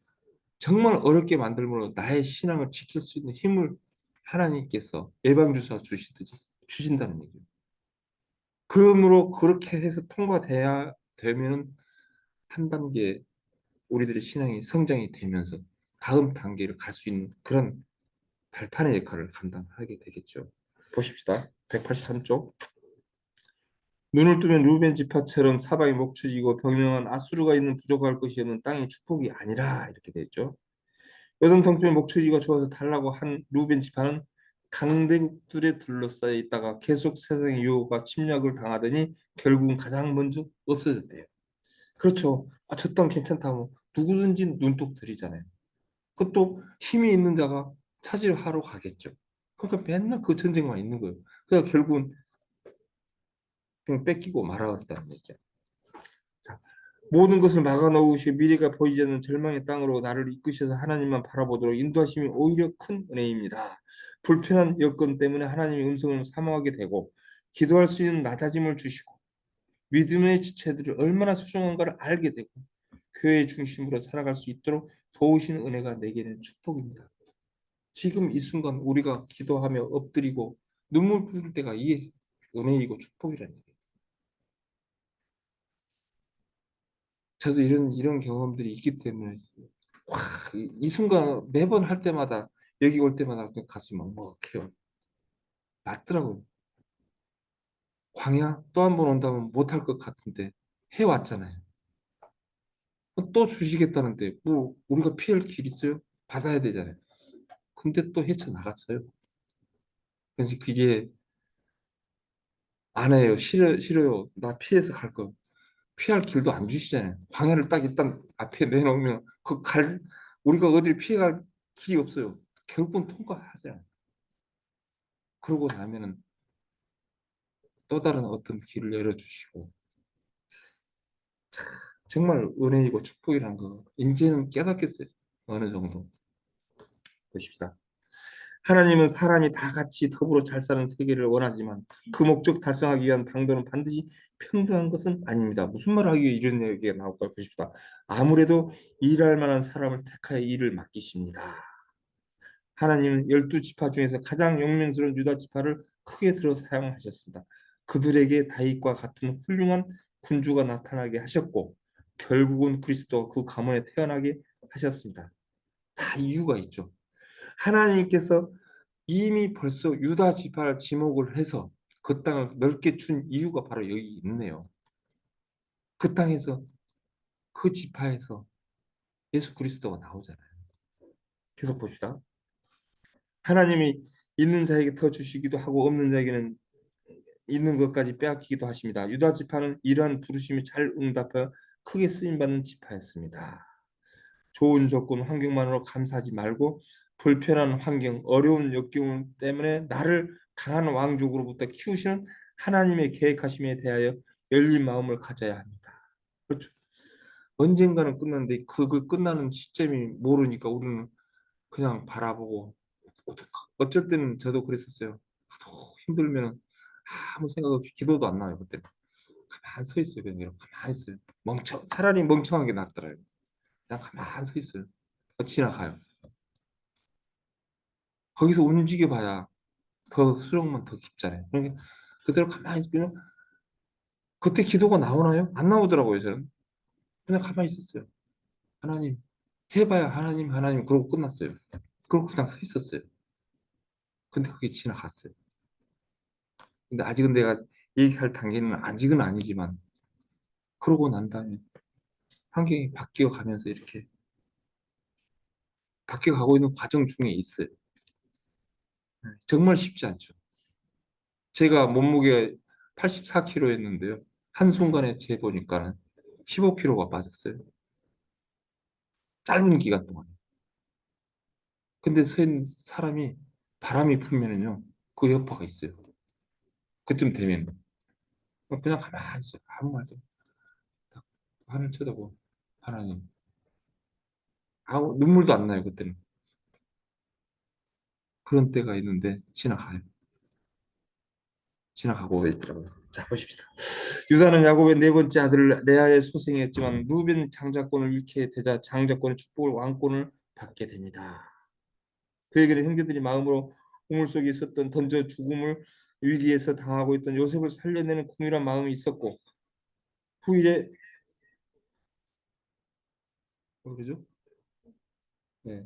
정말 어렵게 만들므로 나의 신앙을 지킬 수 있는 힘을 하나님께서 예방주사 주시듯이 주신다는 얘기예요. 그러므로 그렇게 해서 통과돼야 되면 한 단계 우리들의 신앙이 성장이 되면서 다음 단계를 갈 수 있는 그런 발판의 역할을 감당하게 되겠죠. 보십시다. 183쪽. 눈을 뜨면 루벤 지파처럼 사방이 목축이고 병영한 아수르가 있는 부족할 것이 없는 땅의 축복이 아니라 이렇게 되어 있죠. 여동통편의 목축지가 좋아서 달라고 한 루벤 지파는 강대국들에 둘러싸여 있다가 계속 세상의 유혹과 침략을 당하더니 결국은 가장 먼저 없어졌대요. 그렇죠. 저 땅 괜찮다고 누구든지 눈독 들이잖아요. 그것도 힘이 있는 자가 차지하러 가겠죠. 그러니까 맨날 그 전쟁만 있는 거예요. 그래서 결국은 그냥 뺏기고 말아버렸다는 얘기죠. 자, 모든 것을 막아놓으시고 미래가 보이지 않는 절망의 땅으로 나를 이끄셔서 하나님만 바라보도록 인도하심이 오히려 큰 은혜입니다. 불편한 여건 때문에 하나님의 음성을 사모하게 되고 기도할 수 있는 낮아짐을 주시고 믿음의 지체들이 얼마나 소중한가를 알게 되고 교회의 중심으로 살아갈 수 있도록 도우시는 은혜가 내게는 축복입니다. 지금 이 순간 우리가 기도하며 엎드리고 눈물 뿌릴 때가 이게 은혜이고 축복이라는 얘기예요. 저도 이런 경험들이 있기 때문에 와, 이 순간 매번 할 때마다 여기 올 때마다 그냥 가슴이 먹먹해요. 맞더라고요. 광야 또 한 번 온다면 못할 것 같은데 해왔잖아요. 또 주시겠다는데 뭐 우리가 피할 길 있어요? 받아야 되잖아요. 근데 또 헤쳐나갔어요. 그래서 그게 안 해요. 싫어요. 나 피해서 갈 거. 피할 길도 안 주시잖아요. 광야를 딱 일단 앞에 내놓으면 우리가 어딜 피해갈 길이 없어요. 결국은 통과하잖아요. 그러고 나면은 또 다른 어떤 길을 열어주시고 정말 은혜이고 축복이란 거 이제는 깨닫겠어요. 어느 정도. 보십시다. 하나님은 사람이 다 같이 더불어 잘 사는 세계를 원하지만 그 목적 달성하기 위한 방도는 반드시 평등한 것은 아닙니다. 무슨 말을 하기 위해 이런 얘기가 나올까 보십시다. 아무래도 일할 만한 사람을 택하여 일을 맡기십니다. 하나님은 12지파 중에서 가장 영명스러운 유다 지파를 크게 들어 사용하셨습니다. 그들에게 다윗과 같은 훌륭한 군주가 나타나게 하셨고 결국은 그리스도가 그 가문에 태어나게 하셨습니다. 다 이유가 있죠. 하나님께서 이미 벌써 유다 지파를 지목을 해서 그 땅을 넓게 준 이유가 바로 여기 있네요. 그 땅에서 그 지파에서 예수 그리스도가 나오잖아요. 계속 봅시다. 하나님이 있는 자에게 더 주시기도 하고 없는 자에게는 있는 것까지 빼앗기기도 하십니다. 유다 지파는 이러한 부르심이 잘 응답하여 크게 쓰임받는 지파였습니다. 좋은 조건, 환경만으로 감사하지 말고 불편한 환경, 어려운 역경 때문에 나를 강한 왕족으로부터 키우시는 하나님의 계획하심에 대하여 열린 마음을 가져야 합니다. 그렇죠. 언젠가는 끝나는데 그 끝나는 시점이 모르니까 우리는 그냥 바라보고 어쩔 때는 저도 그랬었어요. 하도 힘들면 아무 생각 없이 기도도 안 나요. 그때 가만히 서 있어요. 그냥 이렇게 가만히 있어요. 차라리 멍청한 게 낫더라고요. 그냥 가만히 서 있어요. 지나가요. 거기서 움직여봐야 더 수령만 더 깊잖아요. 그러니까 그대로 가만히 있으면 그때 기도가 나오나요? 안 나오더라고요. 저는 그냥 가만히 있었어요. 하나님 해봐야 하나님 하나님 그러고 끝났어요. 그러고 그냥 서 있었어요. 근데 그게 지나갔어요. 근데 아직은 내가 얘기할 단계는 아직은 아니지만 그러고 난 다음에 환경이 바뀌어 가면서 이렇게 바뀌어 가고 있는 과정 중에 있어요. 정말 쉽지 않죠. 제가 몸무게 84kg였는데요. 한순간에 재보니까는 15kg가 빠졌어요. 짧은 기간 동안. 근데 센 사람이 바람이 불면은요, 그 여파가 있어요. 그쯤 되면 그냥 가만히 있어요. 아무 말도 딱 하늘 쳐다보고 하나님. 아무 눈물도 안 나요 그때는. 그런 때가 있는데 지나가요. 지나가고 있더라고요. 자 보십시다. 유다는 야곱의 네 번째 아들 레아의 소생이었지만 루벤 장자권을 잃게 되자 장자권의 축복을 왕권을 받게 됩니다. 그에게는 형제들이 마음으로 우물 속에 있었던 던져 죽음을 위기에서 당하고 있던 요셉을 살려내는 궁일한 마음이 있었고 후일에 그러죠? 네,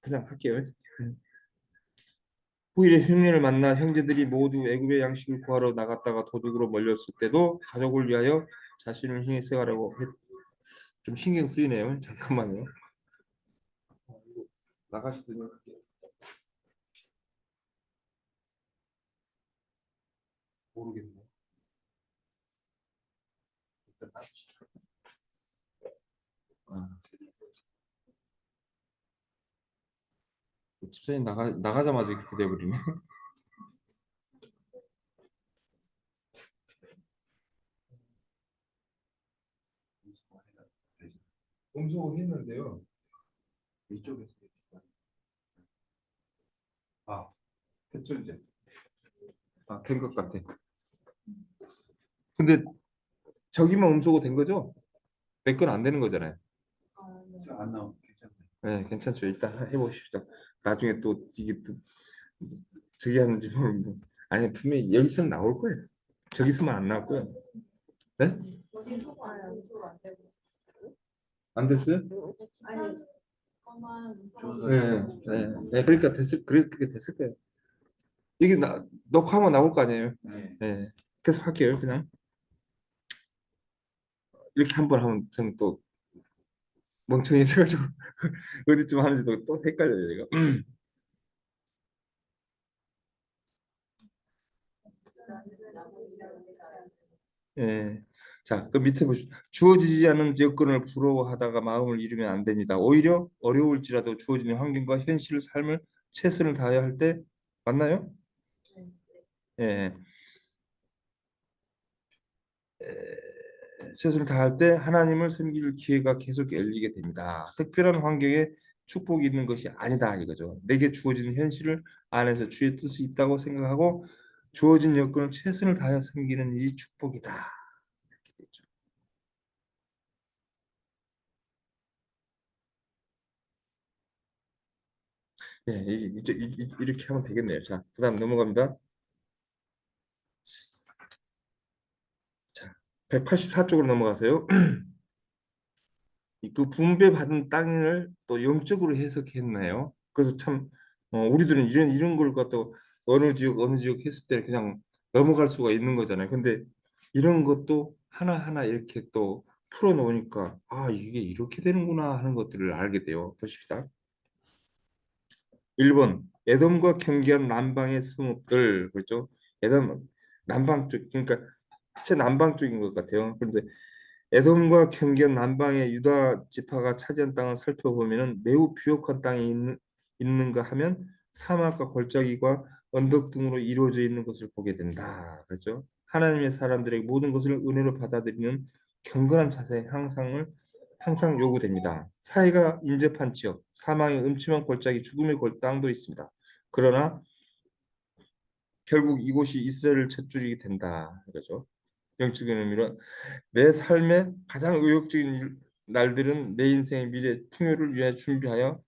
그냥 할게요. 후일에 흉년을 만나 형제들이 모두 애굽의 양식을 구하러 나갔다가 도둑으로 몰렸을 때도 가족을 위하여 자신을 희생하려고 좀 신경 쓰이네요. 잠깐만요. 나가시더니 모르겠네. 아, 집사님 나가자마자 이렇게 돼버리네. 음소거 했는데요. 이쪽에서 아 됐죠 이제. 된 것 같아. 근데 저기만 음소거 된 거죠? 내 건 안 되는 거잖아요. 안 나오면 괜찮아요. 네, 괜찮죠. 일단 해보십시오. 나중에 또 이게 또 저기 하는지 모르는데 아니 분명히 여기서는 나올 거예요. 저기서만 안 나올 거예요. 네? 안 됐어요? 네, 네, 네. 그러니까 그렇게 됐을 거예요. 이게 녹화하면 나올 거 아니에요. 네. 네, 계속 할게요. 그냥 이렇게 한 번 하면 저는 또 멍청해져가지고 어디쯤 하는지도 또 헷갈려요. 이거. 예. 자, 그 밑에 보시죠. 주어지지 않은 여건을 부러워하다가 마음을 잃으면 안 됩니다. 오히려 어려울지라도 주어지는 환경과 현실 삶을 최선을 다해야 할 때 맞나요? 예. 최선을 다할 때 하나님을 섬길 기회가 계속 열리게 됩니다. 특별한 환경에 축복이 있는 것이 아니다 이거죠. 내게 주어진 현실을 안에서 주의 뜻이 있다고 생각하고 주어진 여건을 최선을 다하여 섬기는 일이 축복이다. 이렇게 되죠. 예, 이제 이렇게 하면 되겠네요. 자, 그다음 넘어갑니다. 자, 184쪽으로 넘어가세요. 그 분배받은 땅을 또 영적으로 해석했나요? 그래서 참 우리들은 이런 걸 갖다 어느 지역 했을 때 그냥 넘어갈 수가 있는 거잖아요. 근데 이런 것도 하나하나 이렇게 또 풀어 놓으니까 아 이게 이렇게 되는구나 하는 것들을 알게 돼요. 보십시다. 1번 에돔과 경계한 남방의 성읍들 그렇죠? 에돔 남방 쪽 그러니까 최남방 쪽인 것 같아요. 그런데 에돔과 경계한 남방의 유다 지파가 차지한 땅을 살펴보면은 매우 비옥한 땅이 있는가 하면 사막과 골짜기과 언덕 등으로 이루어져 있는 것을 보게 된다. 그렇죠? 하나님의 사람들에게 모든 것을 은혜로 받아들이는 경건한 자세의 항상 요구됩니다. 사해가 인접한 지역, 사망의 음침한 골짜기, 죽음의 골땅도 있습니다. 그러나 결국 이곳이 이스라엘을 첫 줄이 된다. 그렇죠? 영적인 의미로 내 삶의 가장 의욕적인 날들은 내 인생의 미래 풍요를 위해 준비하여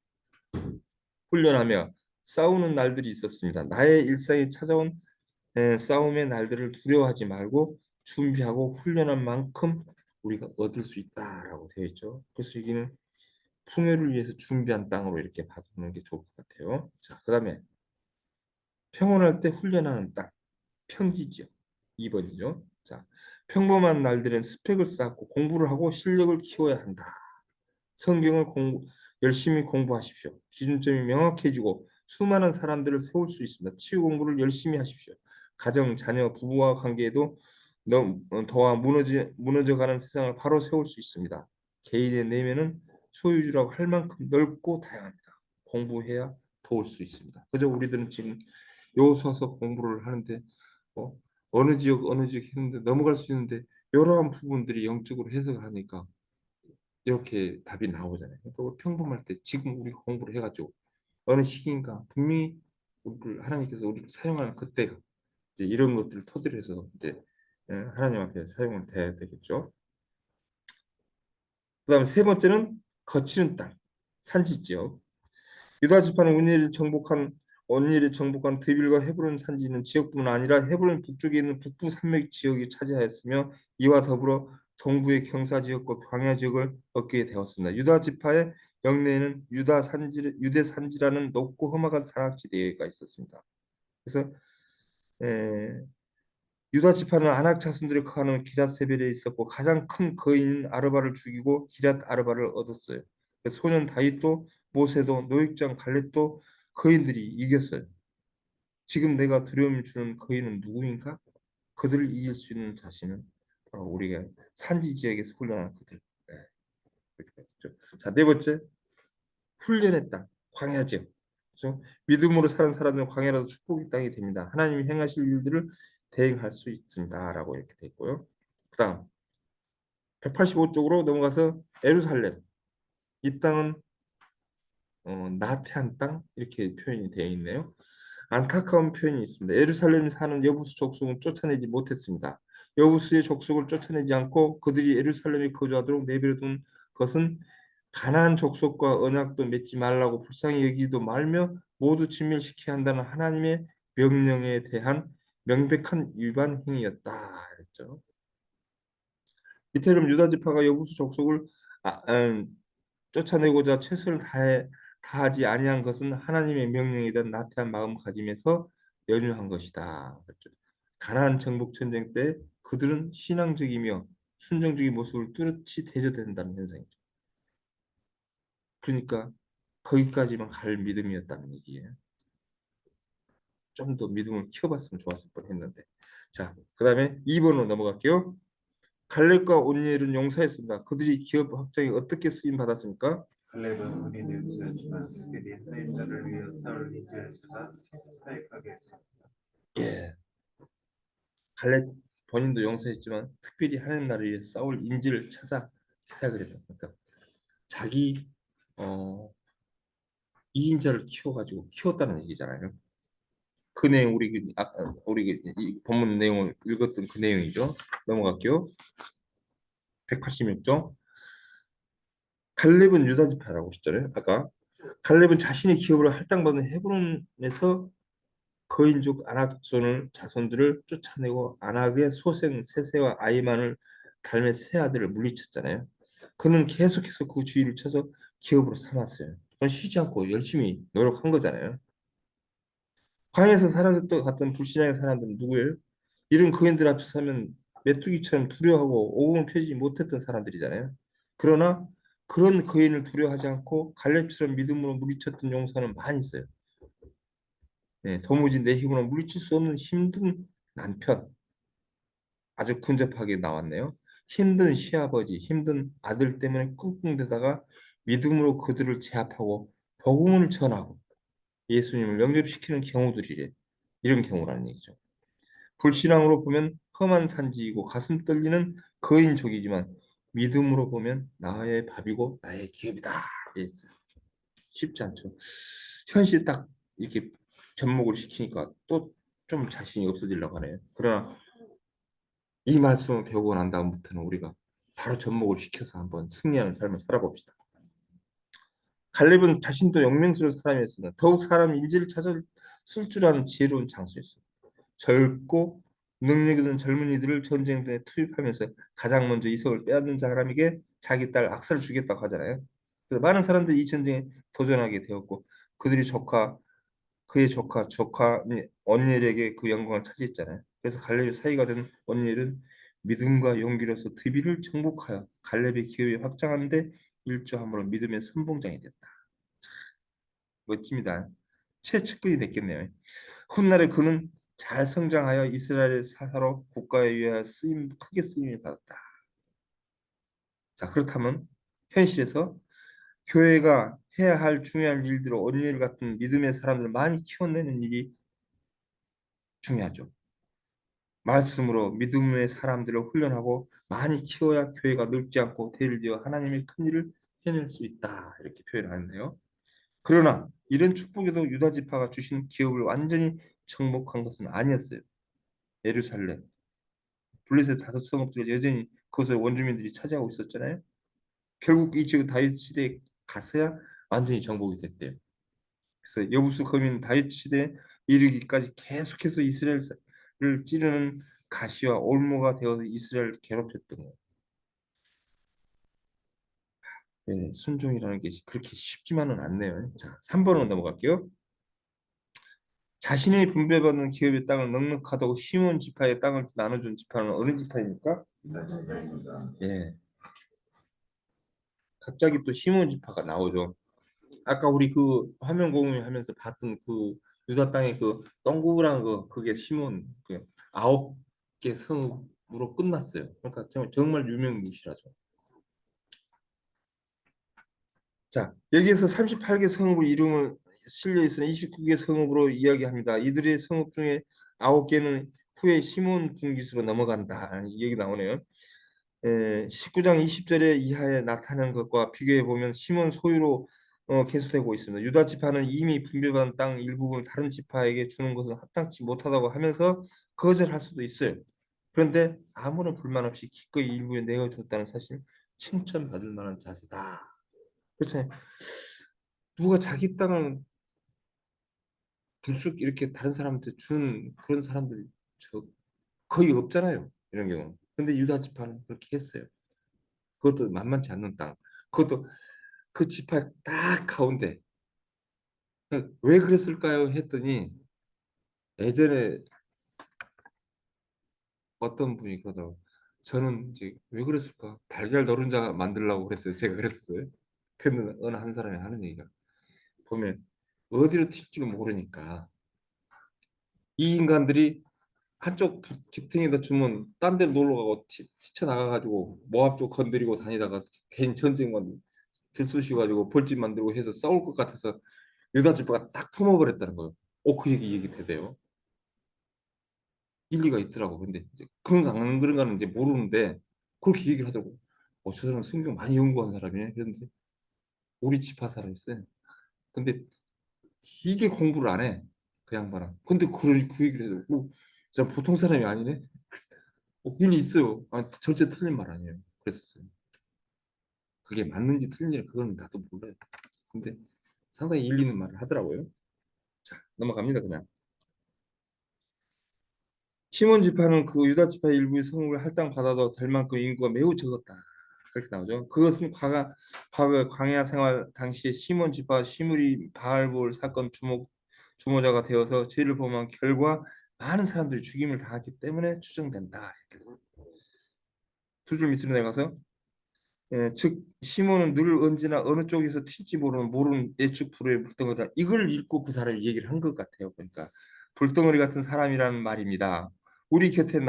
훈련하며 싸우는 날들이 있었습니다. 나의 일상에 찾아온 싸움의 날들을 두려워하지 말고 준비하고 훈련한 만큼 우리가 얻을 수 있다라고 되어 있죠. 그래서 여기는 풍요를 위해서 준비한 땅으로 이렇게 봐주는 게 좋을 것 같아요. 자, 그다음에 평온할 때 훈련하는 땅, 평지지요. 2번이죠. 자, 평범한 날들은 스펙을 쌓고 공부를 하고 실력을 키워야 한다. 성경을 열심히 공부하십시오. 기준점이 명확해지고 수많은 사람들을 세울 수 있습니다. 치유 공부를 열심히 하십시오. 가정, 자녀, 부부와 관계에도 더와 무너져가는 세상을 바로 세울 수 있습니다. 개인의 내면은 소유주라고 할 만큼 넓고 다양합니다. 공부해야 도울 수 있습니다. 그저 우리들은 지금 요소서 공부를 하는데 어, 어느 지역 했는데 넘어갈 수 있는데 이러한 부분들이 영적으로 해석을 하니까 이렇게 답이 나오잖아요. 그러니까 우리 평범할 때 지금 우리가 공부를 해가지고 어느 시기인가 분명히 우리를 하나님께서 우리를 사용하는 그때가 이제 이런 것들을 토대로 해서 이제 하나님 앞에 사용을 돼야 되겠죠. 그다음에 세 번째는 거치는 땅, 산지 지역. 유다 지파는 온니엘이 정복한 드빌과 헤브론 산지는 지역뿐만 아니라 헤브론 북쪽에 있는 북부 산맥 지역이 차지하였으며 이와 더불어 동부의 경사 지역과 광야 지역을 얻게 되었습니다. 유다 지파의 영내에는 유대 산지라는 높고 험악한 산악지대가 있었습니다. 그래서 에, 유다 지파는 아낙 자손들이 거하는 기럇 세벨에 있었고 가장 큰 거인인 아르바를 죽이고 기럇 아르바를 얻었어요. 소년 다윗도 모세도 노획장 갈렙도 거인들이 이겼어요. 지금 내가 두려움 주는 거인은 누구인가? 그들을 이길 수 있는 자신은 바로 우리가 산지 지역에서 훈련한 그들. 네, 그렇게 되겠죠. 자, 네 번째 훈련의 땅, 광야 지역. 그렇죠? 믿음으로 사는 사람들은 광야라도 축복의 땅이 됩니다. 하나님이 행하실 일들을 대행할 수 있습니다라고 이렇게 돼 있고요. 그다음 185쪽으로 넘어가서 예루살렘. 이 땅은 나태한 땅 이렇게 표현이 되어 있네요. 안타까운 표현이 있습니다. 예루살렘에 사는 여부수 족속은 쫓아내지 못했습니다. 여부수의 족속을 쫓아내지 않고 그들이 예루살렘에 거주하도록 내버려둔 것은 가나안 족속과 언약도 맺지 말라고 불쌍히 여기도 말며 모두 진멸시켜야 한다는 하나님의 명령에 대한 명백한 위반 행위였다. 그랬죠. 이처럼 유다 지파가 여부수 족속을 아, 음, 쫓아내고자 최선을 다하지 아니한 것은 하나님의 명령에 대한 나태한 마음가짐에서 연유한 것이다. 그랬죠. 가나안 정복 전쟁 때 그들은 신앙적이며 순종적인 모습을 뚜렷이 대조된다는 현상이죠. 그러니까 거기까지만 갈 믿음이었다는 얘기예요. 좀 더 믿음을 키워봤으면 좋았을 뻔했는데. 자, 그다음에 2번으로 넘어갈게요. 갈렙과 온니엘은 용사였습니다. 그들이 기업 확장에 어떻게 쓰임 받았습니까? 갈렙은 은혜는 용서였지만 그들이 하나님 나라를 위하여 싸울 인재를 찾아 사역하게 했습니다. 예, 갈렙 본인도 용서했지만 특별히 하나님 나라를 위해 싸울 인지를 찾아 사역을 했다. 그러니까 자기 어, 이인자를 키워가지고 키웠다는 얘기잖아요. 그 내용 우리 이 본문 내용을 읽었던 그 내용이죠. 넘어갈게요. 186쪽. 갈렙은 유다 지파라고 했잖아요. 아까 갈렙은 자신의 기업으로 할당받은 헤브론에서 거인족 아낙 자손들을 쫓아내고 아낙의 소생 세세와 아이만을 달매 세 아들을 물리쳤잖아요. 그는 계속해서 그 주의를 쳐서 기업으로 삼았어요. 그건 쉬지 않고 열심히 노력한 거잖아요. 광야에서 사라졌던 같은 불신앙의 사람들은 누구예요? 이런 그인들 앞에 서면 메뚜기처럼 두려워하고 오공 펴지 못했던 사람들이잖아요. 그러나 그런 거인을 두려워하지 않고 갈렙처럼 믿음으로 물리쳤던 용사는 많이 있어요. 네, 도무지 내 힘으로 물리칠 수 없는 힘든 남편, 아주 근접하게 나왔네요. 힘든 시아버지, 힘든 아들 때문에 끙끙대다가 믿음으로 그들을 제압하고 복음을 전하고 예수님을 영접시키는 경우들이래. 이런 경우라는 얘기죠. 불신앙으로 보면 험한 산지이고 가슴 떨리는 거인족이지만 믿음으로 보면 나의 밥이고 나의 기업이다. 이랬어요. 쉽지 않죠. 현실에 딱 이렇게 접목을 시키니까 또 좀 자신이 없어지려고 하네요. 그러나 이 말씀을 배우고 난 다음부터는 우리가 바로 접목을 시켜서 한번 승리하는 삶을 살아봅시다. 갈렙은 자신도 영명스러운 사람이었으나 더욱 사람 인지를 찾아 쓸 줄 아는 지혜로운 장수였어요. 젊고 능력 있는 젊은이들을 전쟁터에 투입하면서 가장 먼저 이석을 빼앗는 사람에게 자기 딸 악사를 주겠다고 하잖아요. 그래서 많은 사람들이 이 전쟁에 도전하게 되었고 그들이 그의 조카 언니엘에게 그 영광을 차지했잖아요. 그래서 갈렙의 사이가 된 언니엘은 믿음과 용기로서 드비를 정복하여 갈렙의 기업이 확장하는데 일조함으로 믿음의 선봉장이 됐다. 멋집니다. 최측근이 됐겠네요. 훗날에 그는 잘 성장하여 이스라엘의 사사로 국가에 위하여 크게 쓰임을 받았다. 자, 그렇다면 현실에서 교회가 해야 할 중요한 일들을 언니엘 같은 믿음의 사람들을 많이 키워내는 일이 중요하죠. 말씀으로 믿음의 사람들을 훈련하고 많이 키워야 교회가 늙지 않고 대를 지어 하나님의 큰 일을 해낼 수 있다. 이렇게 표현하는데요. 그러나 이런 축복에도 유다 지파가 주신 기업을 완전히 정복한 것은 아니었어요. 예루살렘, 블레셋 다섯 성읍들 여전히 그것을 원주민들이 차지하고 있었잖아요. 결국 이 지역 다윗 시대에 가서야 완전히 정복이 됐대요. 그래서 여부수 거민 다윗 시대에 이르기까지 계속해서 이스라엘을 찌르는 가시와 올무가 되어서 이스라엘을 괴롭혔던 거예요. 네, 순종이라는 게 그렇게 쉽지만은 않네요. 자, 3번으로 넘어갈게요. 자신의 분배받는 기업의 땅을 넉넉하다고 시몬 지파의 땅을 나눠준 지파는 어느 지파입니까? 예, 갑자기 또 시몬 지파가 나오죠. 아까 우리 그 화면 공유하면서 봤던 그 유다 땅의 그 동그란 그게 시몬 그 9개 성으로 끝났어요. 그러니까 정말 유명무실하죠. 자, 여기에서 38개 성읍 이름을 실려 있으나 29개 성읍으로 이야기합니다. 이들의 성읍 중에 9개는 후에 시몬 분깃으로 넘어간다. 이 얘기 나오네요. 19장 20절에 이하에 나타난 것과 비교해 보면 시몬 소유로 계수되고 있습니다. 유다 지파는 이미 분배받은 땅 일부분을 다른 지파에게 주는 것은 합당치 못하다고 하면서 거절할 수도 있어요. 그런데 아무런 불만 없이 기꺼이 일부에 내어줬다는 사실 칭찬받을 만한 자세다. 그렇죠. 누가 자기 땅을 불쑥 이렇게 다른 사람한테 주는 그런 사람들 저 거의 없잖아요. 이런 경우. 근데 유다 지파는 그렇게 했어요. 그것도 만만치 않는 땅. 그것도 그 지파 딱 가운데. 왜 그랬을까요? 했더니 예전에 어떤 분이 그러더라고. 저는 이제 왜 그랬을까? 달걀 노른자 만들려고 그랬어요. 제가 그랬어요. 근데 어느 한 사람이 하는 얘기가 보면 어디로 튈지를 모르니까 이 인간들이 한쪽 기퉁에다 주면 딴 데로 놀러 가고 튀쳐나가가지고 모압 쪽 건드리고 다니다가 괜히 전쟁만 들쑤시가지고 벌집 만들고 해서 싸울 것 같아서 유다 지파가 딱 품어버렸다는 거예요. 그 얘기 되대요. 일리가 있더라고. 근데 이제 그런가 안 그런가는 이제 모르는데 그렇게 얘기를 하더라고. 저 사람 성경 많이 연구한 사람이네. 그런데 우리 지파 사람이었어요. 근데 되게 공부를 안 해. 그 양반은. 근데 그 얘기를 해도 뭐 진짜 보통 사람이 아니네. 일리 있어요. 아, 절대 틀린 말 아니에요. 그랬었어요. 그게 맞는지 틀린지 그건 나도 몰라요. 근데 상당히 일리 있는 말을 하더라고요. 자, 넘어갑니다 그냥. 시몬 지파는 그 유다 지파 일부의 성읍을 할당받아도 될 만큼 인구가 매우 적었다. 그렇게 나오죠. 그것은 과거 광야 생활 당시에 시몬 지파 시므리 바알볼 사건 주모자가 되어서 죄를 범한 결과 많은 사람들이 죽임을 당했기 때문에 추정된다. 이렇게 두 줄 밑으로 내려가서 즉 시몬은 늘 언제나 어느 쪽에서 튈지 모르는 예측 불허의 불덩어리다. 이걸 읽고 그 사람이 얘기를 한 것 같아요. 그러니까 불덩어리 같은 사람이라는 말입니다. 우리 곁에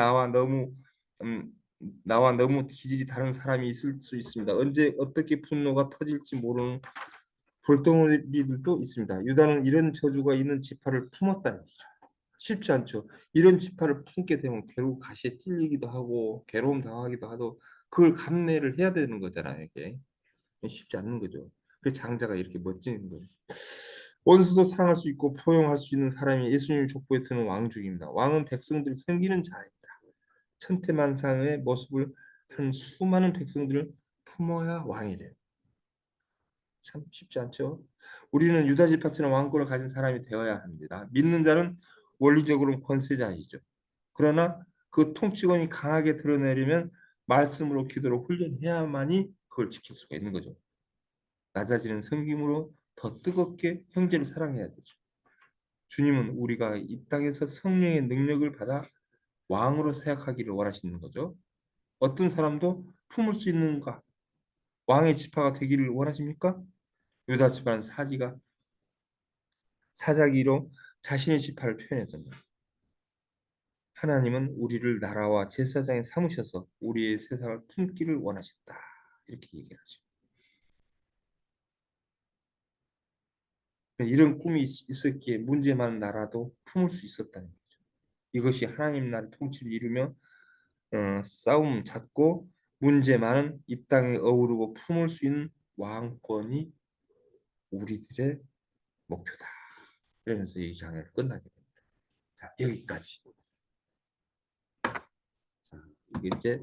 음, 나와 너무 기질이 다른 사람이 있을 수 있습니다. 언제 어떻게 분노가 터질지 모르는 불덩어리들도 있습니다. 유다는 이런 저주가 있는 지파를 품었다는 얘기죠. 쉽지 않죠. 이런 지파를 품게 되면 결국 가시에 찔리기도 하고 괴로움 당하기도 하고 그걸 감내를 해야 되는 거잖아요. 이게 쉽지 않는 거죠. 그 장자가 이렇게 멋진 거예요. 원수도 사랑할 수 있고 포용할 수 있는 사람이 예수님을 족보에 드는 왕족입니다. 왕은 백성들을 섬기는 자입니다. 천태만상의 모습을 한 수많은 백성들을 품어야 왕이래요. 참 쉽지 않죠. 우리는 유다 지파처럼 왕권을 가진 사람이 되어야 합니다. 믿는 자는 원리적으로는 권세자이죠. 그러나 그 통치권이 강하게 드러내려면 말씀으로 기도로 훈련해야만이 그걸 지킬 수가 있는 거죠. 낮아지는 섬김으로 더 뜨겁게 형제를 사랑해야 되죠. 주님은 우리가 이 땅에서 성령의 능력을 받아 왕으로 사역하기를 원하시는 거죠. 어떤 사람도 품을 수 있는가? 왕의 지파가 되기를 원하십니까? 유다 지파는 사자기로 자신의 지파를 표현했습니다. 하나님은 우리를 나라와 제사장에 삼으셔서 우리의 세상을 품기를 원하셨다. 이렇게 얘기하죠. 이런 꿈이 있었기에 문제 많은 나라도 품을 수 있었다는 거죠. 이것이 하나님 나라 통치를 이루며 싸움 잦고 문제 많은 이 땅에 어우르고 품을 수 있는 왕권이 우리들의 목표다. 그러면서 이 장을 끝나게 됩니다. 자, 여기까지. 자, 이게 이제